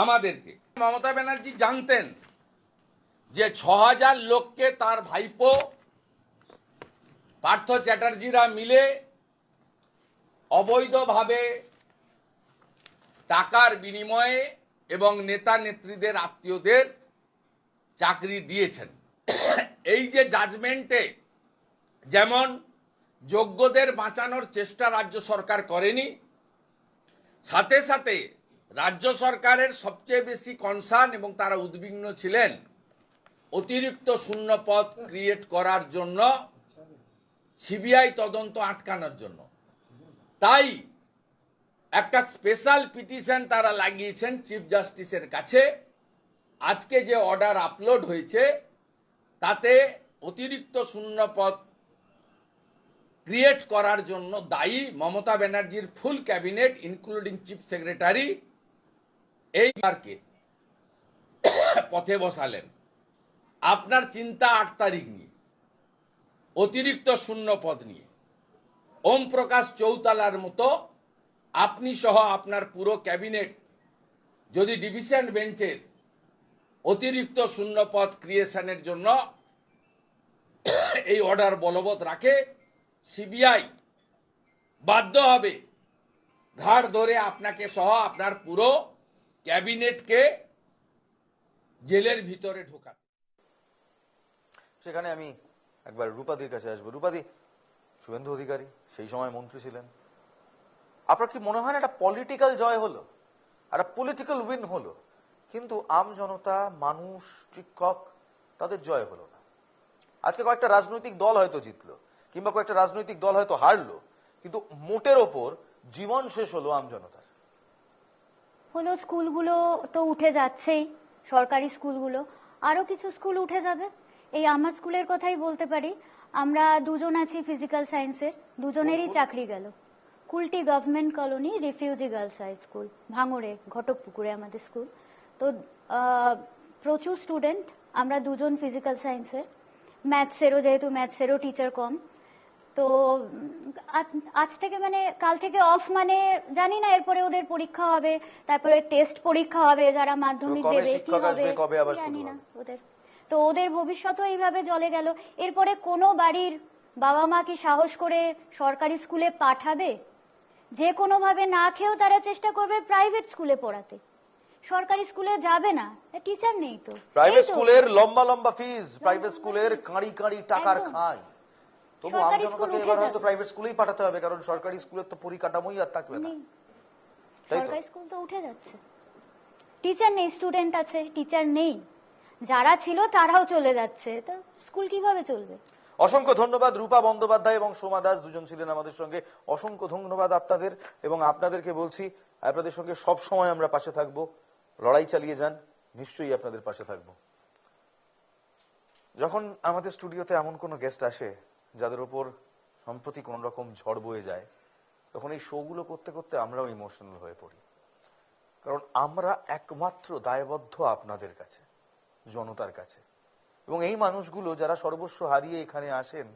S15: আমাদেরকে। মমতা ব্যানার্জি জানতেন যে 6000 লোককে তার ভাইপো পার্থ চ্যাটার্জিরা মিলে অবৈধভাবে টাকার বিনিময়ে এবং নেতা নেত্রীদের আত্মীয়দের চাকরি দিয়েছেন। এই যে জাজমেন্টে যেমন যোগ্যদের বাঁচানোর চেষ্টা রাজ্য সরকার করেনি, সাথে সাথে রাজ্য সরকারের সবচেয়ে বেশি কনসার্ন এবং তারা উদ্বিগ্ন ছিলেন অতিরিক্ত শূন্য পদ ক্রিয়েট করার জন্য, সিবিআই তদন্ত আটকানোর জন্য। তাই একটা স্পেশাল পিটিশন তারা লাগিয়েছেন চিফ জাস্টিসের কাছে। আজকে যে অর্ডার আপলোড হয়েছে তাতে অতিরিক্ত শূন্য পদ ক্রিয়েট করার জন্য দায়ী মমতা ব্যানার্জির ফুল ক্যাবিনেট ইনক্লুডিং চিফ সেক্রেটারি এই মার্কে পথে বসালেন। আপনার চিন্তা 8 তারিখ নিয়ে, অতিরিক্ত শূন্য পদ নিয়ে। ওম প্রকাশ চৌতালার মতো আপনি সহ আপনার পুরো ক্যাবিনেট যদি ডিভিশন বেঞ্চের অতিরিক্ত শূন্য পদ ক্রিয়েশনের জন্য এই অর্ডার বলবৎ রাখে, সিবিআই বাধ্য হবে ঘাড় ধরে আপনাকে সহ আপনার পুরো ক্যাবিনেটকে জেলের ভিতরে ঢোকাতে।
S1: সেখানে আমি একবার রূপাদির কাছে আসবো। রূপাদি, শুভেন্দু অধিকারী সেই সময় মন্ত্রী ছিলেন, আপনার কি মনে হয় না একটা পলিটিক্যাল জয় হলো, একটা পলিটিক্যাল উইন হলো, কিন্তু আম জনতা, মানুষ, শিক্ষক তাদের জয় হলো না? আজকে কয়েকটা রাজনৈতিক দল হয়তো জিতলো কিংবা কয়েকটা রাজনৈতিক দল হয়তো হারলো, কিন্তু মোটের ওপর জীবন শেষ হলো আম জনতার।
S3: হলো স্কুলগুলো তো উঠে যাচ্ছেই, সরকারি স্কুলগুলো, আরও কিছু স্কুল উঠে যাবে। এই আমার স্কুলের কথাই বলতে পারি, আমরা দুজন আছি ফিজিক্যাল সায়েন্সের, দুজনেরই চাকরি গেল। Kulti government colony refugee girls high school, ভাঙড়ে, ঘটকপুকুরে আমাদের স্কুল। তো প্রচুর স্টুডেন্ট, আমরা দুজন ফিজিক্যাল সায়েন্সের, ম্যাথসেরও, যেহেতু ম্যাথসেরও টিচার কম। তো আজ থেকে মানে কাল থেকে অফ, মানে জানি না এরপরে ওদের পরীক্ষা হবে, তারপরে টেস্ট পরীক্ষা হবে, যারা মাধ্যমিক দেবে কি হবে জানি না ওদের। তো ওদের ভবিষ্যৎও এইভাবে চলে গেল। এরপরে কোনো বাড়ির বাবা মা কি সাহস করে সরকারি স্কুলে পাঠাবে? যে কোনো ভাবে না খেয়েও তারা চেষ্টা করবে প্রাইভেট স্কুলে পড়াতে, সরকারি স্কুলে যাবে না, টিচার নেই তো।
S1: প্রাইভেট স্কুলের লম্বা লম্বা ফিস, প্রাইভেট স্কুলের কাঁড়ি কাঁড়ি টাকার খায়। তবু আমজনতাকে এবার হয়তো প্রাইভেট স্কুলেই পাঠাতে হবে, কারণ সরকারি স্কুলের তো পরিকাঠামোই আর থাকবে না।
S3: সরকারি স্কুল তো উঠে যাচ্ছে, টিচার নেই, স্টুডেন্ট আছে, টিচার নেই, যারা ছিল তারাও চলে যাচ্ছে, তো স্কুল কিভাবে চলবে?
S1: অসংখ্য ধন্যবাদ রূপা বন্দ্যোপাধ্যায় এবং সোমা দাস, দুজন ছিলেন আমাদের সঙ্গে। অসংখ্য ধন্যবাদ আপনাদের, এবং আপনাদেরকে বলছি আপনাদের সঙ্গে সব সময় আমরা পাশে থাকব। লড়াই চালিয়ে যান, নিশ্চয়ই আপনাদের পাশে থাকব। যখন আমাদের স্টুডিওতে এমন কোনো গেস্ট আসে যাদের উপর সম্প্রতি কোন রকম ঝড় বয়ে যায়, তখন এই শোগুলো করতে করতে আমরাও ইমোশনাল হয়ে পড়ি, কারণ আমরা একমাত্র দায়বদ্ধ আপনাদের কাছে, জনতার কাছে। এবং এই মানুষগুলো যারা সর্বস্ব হারিয়ে এখানে আসেন,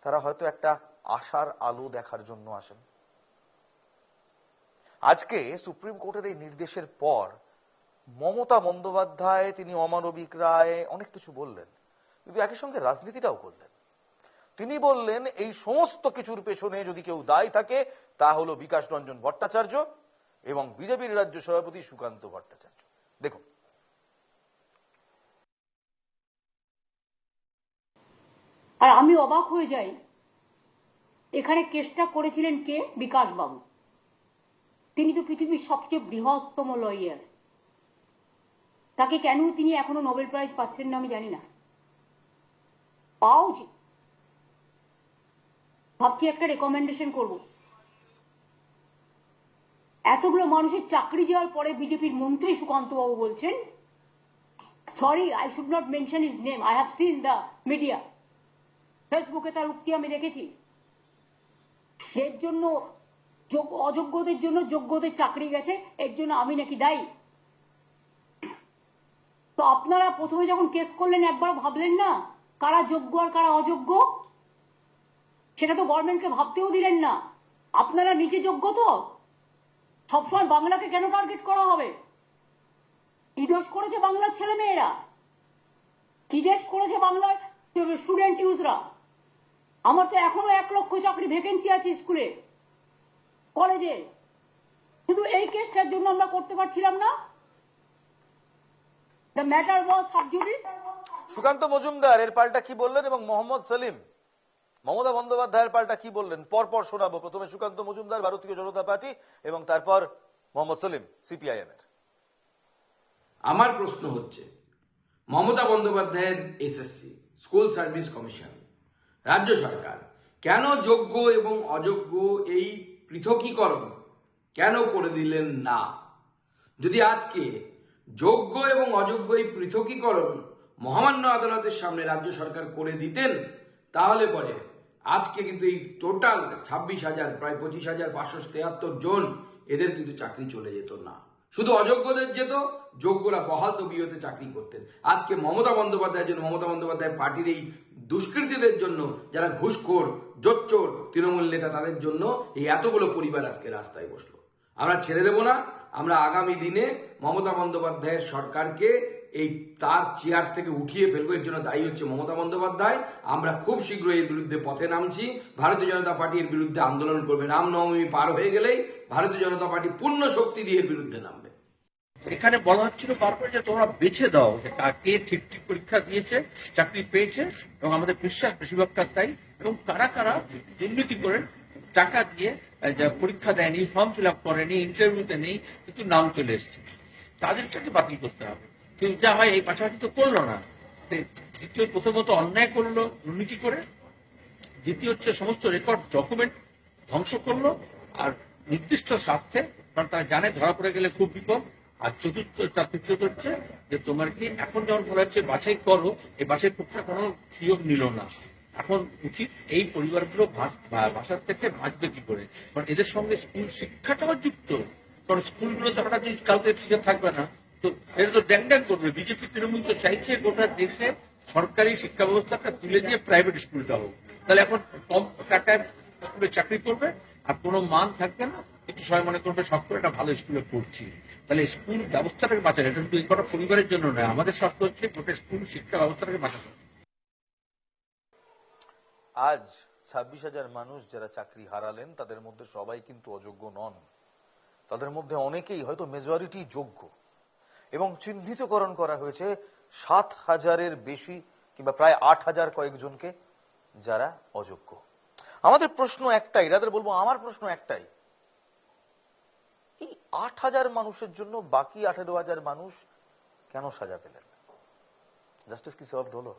S1: তারা হয়তো একটা আশার আলো দেখার জন্য আসেন। আজকে সুপ্রিম কোর্টের এই নির্দেশের পর মমতা বন্দ্যোপাধ্যায়, তিনি অমানবিক রায়, অনেক কিছু বললেন, কিন্তু একই সঙ্গে রাজনীতিটাও করলেন। তিনি বললেন এই সমস্ত কিছুর পেছনে যদি কেউ দায়ী থাকে তা হলো বিকাশ রঞ্জন ভট্টাচার্য এবং বিজেপির রাজ্য সভাপতি সুকান্ত ভট্টাচার্য। দেখুন,
S8: আর আমি অবাক হয়ে যাই, এখানে কেসটা করেছিলেন কে? বিকাশ বাবু। তিনি তো পৃথিবীর সবচেয়ে বৃহত্তম লয়ার, তাকে কেন তিনি এখনো নোবেল প্রাইজ পাচ্ছেন না আমি জানি না। পাওয়া উচিত। ভাবছি একটা রেকমেন্ডেশন করব। এতগুলো মানুষের চাকরি যাওয়ার পরে বিজেপির মন্ত্রী সুকান্ত বাবু বলছেন, sorry I should not mention his name, I have seen the media, ফেসবুকে তার উক্তি আমি দেখেছি, এর জন্য অযোগ্যদের জন্য যোগ্যদের চাকরি গেছে, এর জন্য আমি নাকি দায়ী। তো আপনারা প্রথমে যখন কেস করলেন একবার ভাবলেন না কারা যোগ্য আর কারা অযোগ্য? সেটা তো গভর্নমেন্টকে ভাবতেও দিলেন না। আপনারা নিচে যোগ্য তো? সবসময় বাংলাকে কেন টার্গেট করা হবে? কি দোষ করেছে বাংলার ছেলে মেয়েরা? কি দোষ করেছে বাংলার স্টুডেন্ট ইউথরা? আমার তো এখনো 1 লক্ষ চাকরি ভ্যাকেন্সি আছে স্কুলে, কলেজে, শুধু এই কেসটার জন্য আমরা করতে পারছিলাম না। The matter was sub judice.
S1: Sukanta Majumdar এর পাল্টা কি বললেন এবং মোহাম্মদ সেলিম মমতা বন্দ্যোপাধ্যায়ের পাল্টা কি বললেন পরপর শোনাবো। প্রথমে সুকান্ত মজুমদার, ভারতীয় জনতা পার্টি, এবং তারপর মোহাম্মদ সেলিম, সিপিআইএম এর।
S15: আমার প্রশ্ন হচ্ছে, মমতা বন্দ্যোপাধ্যায়ের এসএসসি স্কুল সার্ভিস কমিশন, রাজ্য সরকার কেন যোগ্য এবং অযোগ্য এই পৃথকীকরণ কেন করে দিলেন না? যদি আজকে যোগ্য এবং অযোগ্য এই পৃথকীকরণ মহামান্য আদালতের সামনে রাজ্য সরকার করে দিতেন, তাহলে পরে আজকে কিন্তু এই টোটাল 26,000 প্রায় 25,573 জন, এদের কিন্তু চাকরি চলে যেত না। শুধু অযোগ্যদের যেত, যোগ্যরা বহাল তবিয়তে চাকরি করতেন। আজকে মমতা বন্দ্যোপাধ্যায়ের জন্য, মমতা বন্দ্যোপাধ্যায় পার্টির এই দুষ্কৃতীদের জন্য, যারা ঘুষখোর, জোচ্চোর তৃণমূল নেতা, তাদের জন্য এই এতগুলো পরিবার আজকে রাস্তায় বসলো। আমরা ছেড়ে দেব না। আমরা আগামী দিনে মমতা বন্দ্যোপাধ্যায়ের সরকারকে এই তার চেয়ার থেকে উঠিয়ে ফেলবো। এর জন্য দায়ী হচ্ছে মমতা বন্দ্যোপাধ্যায়। আমরা খুব শীঘ্রই এর বিরুদ্ধে পথে নামছি। ভারতীয় জনতা পার্টি এর বিরুদ্ধে আন্দোলন করবে। রামনবমী পার হয়ে গেলেই ভারতীয় জনতা পার্টি পূর্ণ শক্তি দিয়ে এর বিরুদ্ধে নামবে।
S16: এখানে বলা হচ্ছিল বারবার যে তোমরা বেছে দাও যে কে ঠিক ঠিক পরীক্ষা দিয়েছে, চাকরি পেয়েছে, এবং আমাদের বিশ্বাস বেশিরভাগটা তাই, এবং কারা কারা দুর্নীতি করে টাকা দিয়ে পরীক্ষা দেয়নি, ফর্ম ফিল আপ করেনি, ইন্টারভিউতে নেই, কিন্তু নাম চলে এসছে, তাদেরটাকে বাতিল করতে হবে। কিন্তু যা হয় এই পাশাপাশি তো করলো না। দ্বিতীয়, প্রথমত অন্যায় করলো দুর্নীতি করে, দ্বিতীয় হচ্ছে সমস্ত রেকর্ড ডকুমেন্ট ধ্বংস করলো, আর নির্দিষ্ট স্বার্থে কারণ তারা জানে ধরা পড়ে গেলে খুব বিপদ। আর তৃতীয়ত হচ্ছে যে তোমার কি এখন যখন বলা হচ্ছে বাছাই করো, এই বাছাই প্রক্রিয়া কোনো সুযোগ নিল না। এখন উচিত এই পরিবারগুলো ভাষার থেকে বাঁচবে কি করে, কারণ এদের সঙ্গে স্কুল শিক্ষাটাও যুক্ত। কারণ স্কুলগুলো তো হঠাৎ কালকে টিচার থাকবে না, তো এটা তো ড্যাং ড্যাং করবে। বিজেপি তৃণমূল তো চাইছে গোটা দেশে সরকারি শিক্ষা ব্যবস্থাটা তুলে দিয়ে প্রাইভেট স্কুলটা হোক। তাহলে এখন কম টাকায় স্কুলে চাকরি করবে আর কোনো মান থাকবে না, একটু সবাই মনে করবে সব করে একটা ভালো স্কুলে পড়ছি। তাহলে স্কুল ব্যবস্থাটাকে বাঁচানো, এটা শুধু এই কটা পরিবারের জন্য নয়, আমাদের শর্ত হচ্ছে গোটা স্কুল শিক্ষা ব্যবস্থাটাকে বাঁচানো।
S1: আজ 26,000 মানুষ যারা চাকরি হারালেন তাদের মধ্যে সবাই কিন্তু অযোগ্য নন। তাদের মধ্যে অনেকেই হয়তো মেজরিটি যোগ্য, এবং চিহ্নিতকরণ করা হয়েছে 7,000-এর বেশি কিংবা প্রায় 8,000 কয়েকজনকে যারা অযোগ্য। আমাদের প্রশ্ন একটাই, রাদের বলবো আমার প্রশ্ন একটাই, এই 8,000 মানুষের জন্য বাকি 18,000 মানুষ কেন সাজা পেলেন? জাস্টিস কি সলভড হলো?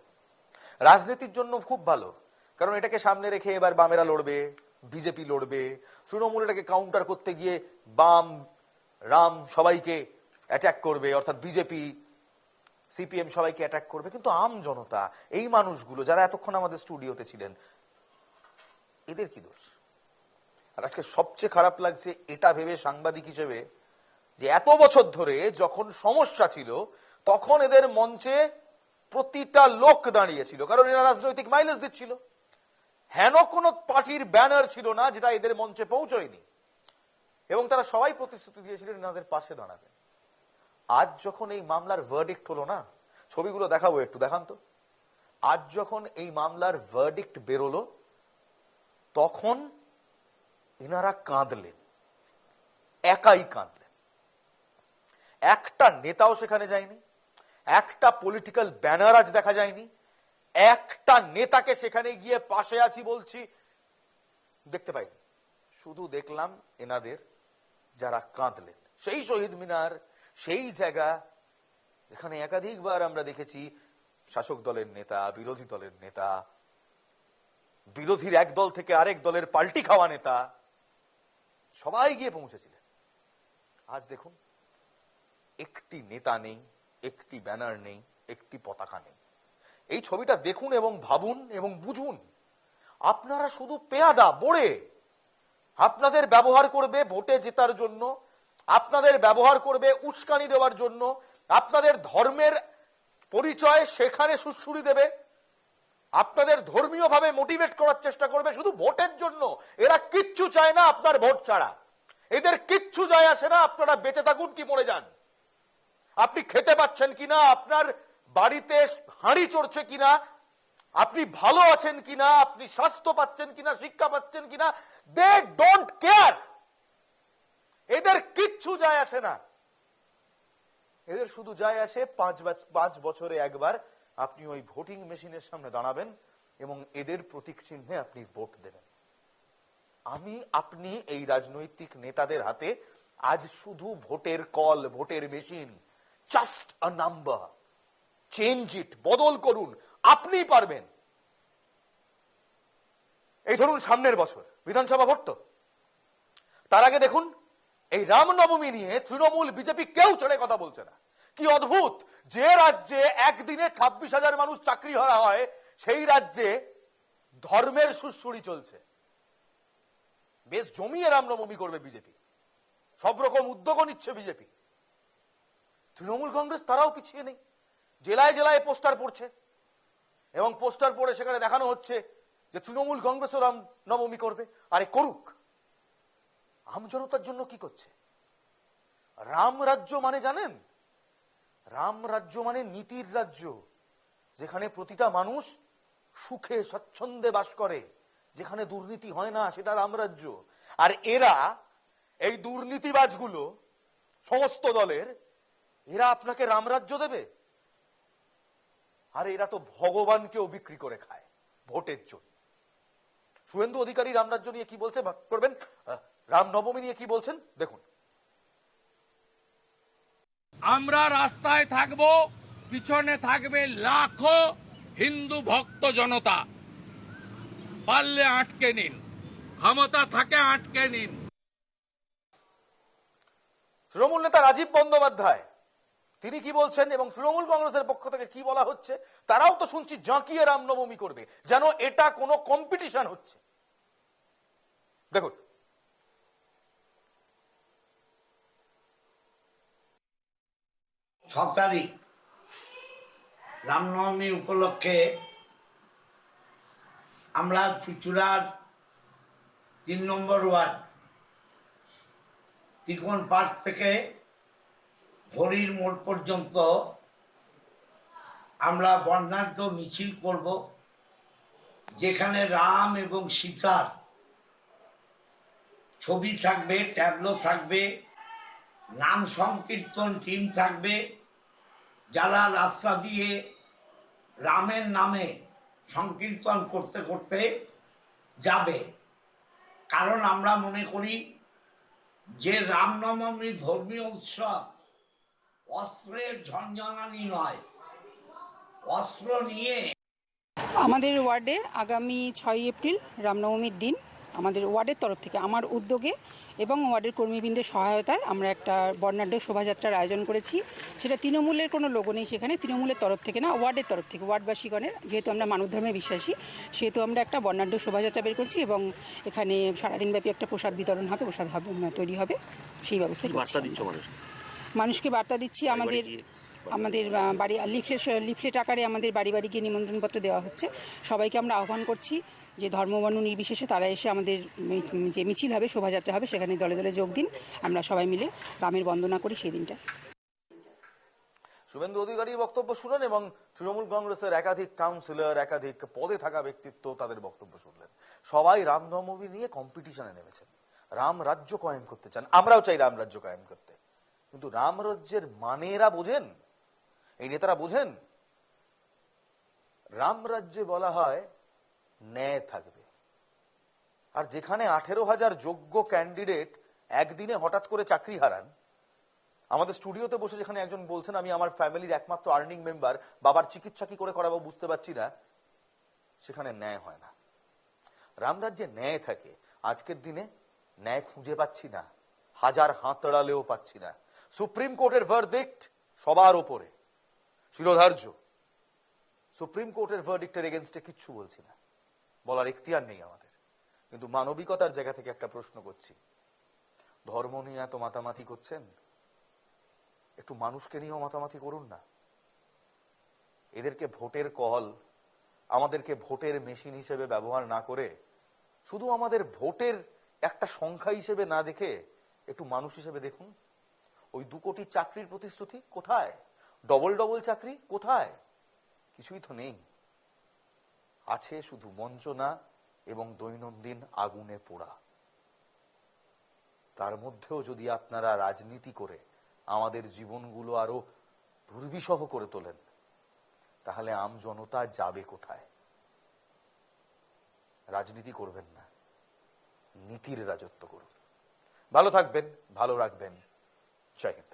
S1: রাজনীতির জন্য খুব ভালো, কারণ এটাকে সামনে রেখে এবার বামেরা লড়বে, বিজেপি লড়বে, তৃণমূল এটাকে কাউন্টার করতে গিয়ে বাম রাম সবাইকে অ্যাটাক করবে, অর্থাৎ বিজেপি সিপিএম সবাইকে অ্যাটাক করবে। কিন্তু আম জনতা, এই মানুষগুলো যারা এতক্ষণ আমাদের স্টুডিওতে ছিলেন, এদের কি দোষ? আর আজকে সবচেয়ে খারাপ লাগছে এটা ভেবে সাংবাদিক হিসেবে, যে এত বছর ধরে যখন সমস্যা ছিল তখন এদের মঞ্চে প্রতিটা লোক দাঁড়িয়েছিল, কারণ এরা রাজনৈতিক মাইলেজ দিচ্ছিল। হেন কোন পার্টির ব্যানার ছিল না যেটা এদের মঞ্চে পৌঁছয়নি, এবং তারা সবাই প্রতিশ্রুতি দিয়েছিলেন এনাদের পাশে দাঁড়াবে। আজ যখন এই মামলার ভার্ডিক্ট হলো না, ছবিগুলো দেখাবো একটু, দেখান তো। আজ যখন এই মামলার ভার্ডিক্ট বেরোলো তখন এনারা কাঁদলেন, একাই কাঁদলেন। একটা নেতাও সেখানে যায়নি, একটা পলিটিক্যাল ব্যানার আজ দেখা যায়নি, একটা নেতাকে সেখানে গিয়ে পাশে আছি বলছি দেখতে পাইনি। শুধু দেখলাম এনাদের যারা কাঁদলেন। সেই শহীদ মিনার, সেই জায়গা যেখানে একাধিকবার আমরা দেখেছি শাসক দলের নেতা, বিরোধী দলের নেতা, বিরোধীর এক দল থেকে আরেক দলের পাল্টি খাওয়া নেতা সবাই গিয়ে পৌঁছেছিলেন। আজ দেখুন, একটি নেতা নেই, একটি ব্যানার নেই, একটি পতাকা নেই। এই ছবিটা দেখুন এবং ভাবুন এবং বুঝুন। আপনারা শুধু পেয়াদা বড়ে, আপনাদের ব্যবহার করবে ভোটে জেতার জন্য, আপনাদের ব্যবহার করবে উস্কানি দেওয়ার জন্য, আপনাদের ধর্মের পরিচয় সেখানে সুড়সুড়ি দেবে, আপনাদের ধর্মীয় ভাবে মোটিভেট করার চেষ্টা করবে শুধু ভোটের জন্য। এরা কিচ্ছু চায় না আপনার ভোট ছাড়া, এদের কিচ্ছু যায় আসে না আপনারা বেঁচে থাকুন কি মরে যান, আপনি খেতে পাচ্ছেন কিনা, আপনার বাড়িতে হাঁড়ি চড়ছে কিনা, আপনি ভালো আছেন কিনা, আপনি স্বাস্থ্য পাচ্ছেন কিনা, শিক্ষা পাচ্ছেন কিনা, দে ডোন্ট কেয়ার। এদের কিচ্ছু যায় আসে না, এদের শুধু যায় আসে 5 বছরে একবার আপনি ওই ভোটিং মেশিনের সামনে দাঁড়াবেন এবং এদের প্রতীক চিহ্নে আপনি ভোট দেবেন। আমি আপনি এই রাজনৈতিক নেতাদের হাতে আজ শুধু ভোটের কল, ভোটের machine, just a number. Change it, বদল করুন, আপনি পারবেন। এই ধরুন সামনের বছর বিধানসভা ভোট, তো তার আগে দেখুন এই রামনবমী নিয়ে তৃণমূল বিজেপি কেউ ছেড়ে কথা বলছে না। কি অদ্ভুত, যে রাজ্যে একদিনে 26,000 মানুষ চাকরি হারা হয় সেই রাজ্যে ধর্মের সুড়সুড়ি চলছে। বেশ জমিয়ে রামনবমী করবে বিজেপি, সব রকম উদ্যোগও নিচ্ছে বিজেপি। তৃণমূল কংগ্রেস তারাও পিছিয়ে নেই, জেলায় জেলায় পোস্টার পড়ছে এবং পোস্টার পড়ে সেখানে দেখানো হচ্ছে যে তৃণমূল কংগ্রেসও রামনবমী করবে। আরে করুক, আমজনতার জন্য কি করছে? রাম রাজ্য মানে জানেন, রাম রাজ্য মানে নীতির রাজ্য, যেখানে প্রতিটা মানুষ সুখে স্বচ্ছন্দে বাস করে, যেখানে দুর্নীতি হয় না, সেটা রাম রাজ্য। আর এরা এই দুর্নীতিবাজগুলো সমস্ত দলের, এরা আপনাকে রামরাজ্য দেবে? আর এরা তো ভগবানকেও বিক্রি করে খায় ভোটের জন্য। শুভেন্দু অধিকারী রামরাজ্য নিয়ে কি বলছে করবেন, রামনবমী নিয়ে কি বলছেন দেখুন।
S15: আমরা রাস্তায় থাকব, পিছনে থাকবে লাখো হিন্দু ভক্ত জনতা। পারলে আটকে নিন, ক্ষমতা থাকে আটকে নিন।
S1: তৃণমূল নেতা রাজীব বন্দ্যোপাধ্যায় তিনি কি বলছেন এবং তৃণমূল কংগ্রেসের পক্ষ থেকে কি বলা হচ্ছে, তারাও তো শুনছি জাঁকিয়ে রামনবমী করবে, যেন এটা কোনো কম্পিটিশন হচ্ছে। দেখুন,
S17: 6 তারিখ রামনবমী উপলক্ষে আমরা চুচুড়ার 3 নম্বর ওয়ার্ড তিকোন পার্ক থেকে হরির মোড় পর্যন্ত আমরা বর্ণাঢ্য মিছিল করব, যেখানে রাম এবং সীতার ছবি থাকবে, ট্যাবলো থাকবে, নাম সংকীর্তন টিম থাকবে, যারা রাস্তা দিয়ে রামের নামে সংকীর্তন করতে করতে যাবে। কারণ আমরা মনে করি যে রামনবমী ধর্মীয় উৎসব অস্ত্রের ঝঞ্ঝানি নয়, অস্ত্র নিয়ে।
S18: আমাদের ওয়ার্ডে আগামী 6 এপ্রিল রামনবমীর দিন আমাদের ওয়ার্ডের তরফ থেকে, আমার উদ্যোগে এবং ওয়ার্ডের কর্মীবৃন্দের সহায়তায় আমরা একটা বর্ণাঢ্য শোভাযাত্রার আয়োজন করেছি। সেটা তৃণমূলের কোনো লোগো নেই সেখানে, তৃণমূলের তরফ থেকে না, ওয়ার্ডের তরফ থেকে, ওয়ার্ডবাসীগণের, যেহেতু আমরা মানব ধর্মে বিশ্বাসী সেহেতু আমরা একটা বর্ণাঢ্য শোভাযাত্রা বের করছি এবং এখানে সারাদিনব্যাপী একটা প্রসাদ বিতরণ হবে, প্রসাদ তৈরি হবে, সেই ব্যবস্থা মানুষকে বার্তা দিচ্ছি। আমাদের বাড়ি লিফলেট আকারে আমাদের বাড়ি বাড়ি গিয়ে নিমন্ত্রণপত্র দেওয়া হচ্ছে। সবাইকে আমরা আহ্বান করছি যে ধর্মবর্ণ নির্বিশেষে তারা এসে আমাদের যে মিছিল হবে, শোভাযাত্রা হবে, সেখানে দলে দলে যোগ দিন, আমরা সবাই মিলে রামের বন্দনা করি সেই দিনটা।
S1: শুভেন্দু অধিকারীর বক্তব্য শুনলেন এবং তৃণমূল কংগ্রেসের একাধিক কাউন্সিলর, একাধিক পদে থাকা ব্যক্তিত্ব তাদের বক্তব্য শুনলেন। সবাই রামনবমী নিয়ে কম্পিটিশনে নেমেছেন, রাম রাজ্য কায়েম করতে চান। আমরাও চাই রাম রাজ্য কায়েম করতে, কিন্তু রাম রাজ্যের মানে এরা বোঝেন, এই নেতারা বোঝেন? রাম রাজ্যে বলা হয় ন্যায় থাকবে, আর যেখানে 18,000 যোগ্য ক্যান্ডিডেট একদিনে হঠাৎ করে চাকরি হারান, আমাদের স্টুডিওতে বসে যেখানে একজন বলছেন আমি আমার ফ্যামিলির একমাত্র আর্নিং মেম্বার, বাবার চিকিৎসা কি করে করাবো বুঝতে পারছি না, সেখানে ন্যায় হয় না। রামরাজ্যে ন্যায় থাকে, আজকের দিনে ন্যায় খুঁজে পাচ্ছি না, হাজার হাতড়ালেও পাচ্ছি না। সুপ্রিম কোর্টের ভার্ডিক্ট সবার উপরে শিরোধার্য, সুপ্রিম কোর্টের ভার্ডিক্টের এগেনস্টে কিচ্ছু বলছি না, বলার এখতিয়ার নেই আমাদের, কিন্তু মানবিকতার জায়গা থেকে একটা প্রশ্ন করছি, ধর্ম নিয়ে এত মাতামাতি করছেন, একটু মানুষকে নিয়েও মাতামাতি করুন না। এদেরকে ভোটের কল, আমাদেরকে ভোটের মেশিন হিসেবে ব্যবহার না করে, শুধু আমাদের ভোটের একটা সংখ্যা হিসেবে না দেখে একটু মানুষ হিসেবে দেখুন। ওই 2 কোটি চাকরির প্রতিশ্রুতি কোথায়? ডবল ডবল চাকরি কোথায়? কিছুই তো নেই, আছে শুধু বঞ্চনা এবং দৈনন্দিন আগুনে পোড়া। তার মধ্যেও যদি আপনারা রাজনীতি করে আমাদের জীবনগুলো আরো দুর্বিষহ করে তোলেন, তাহলে আম জনতা যাবে কোথায়? রাজনীতি করবেন না, নীতির রাজত্ব করুন। ভালো থাকবেন, ভালো রাখবেন। জয় হিন্দ।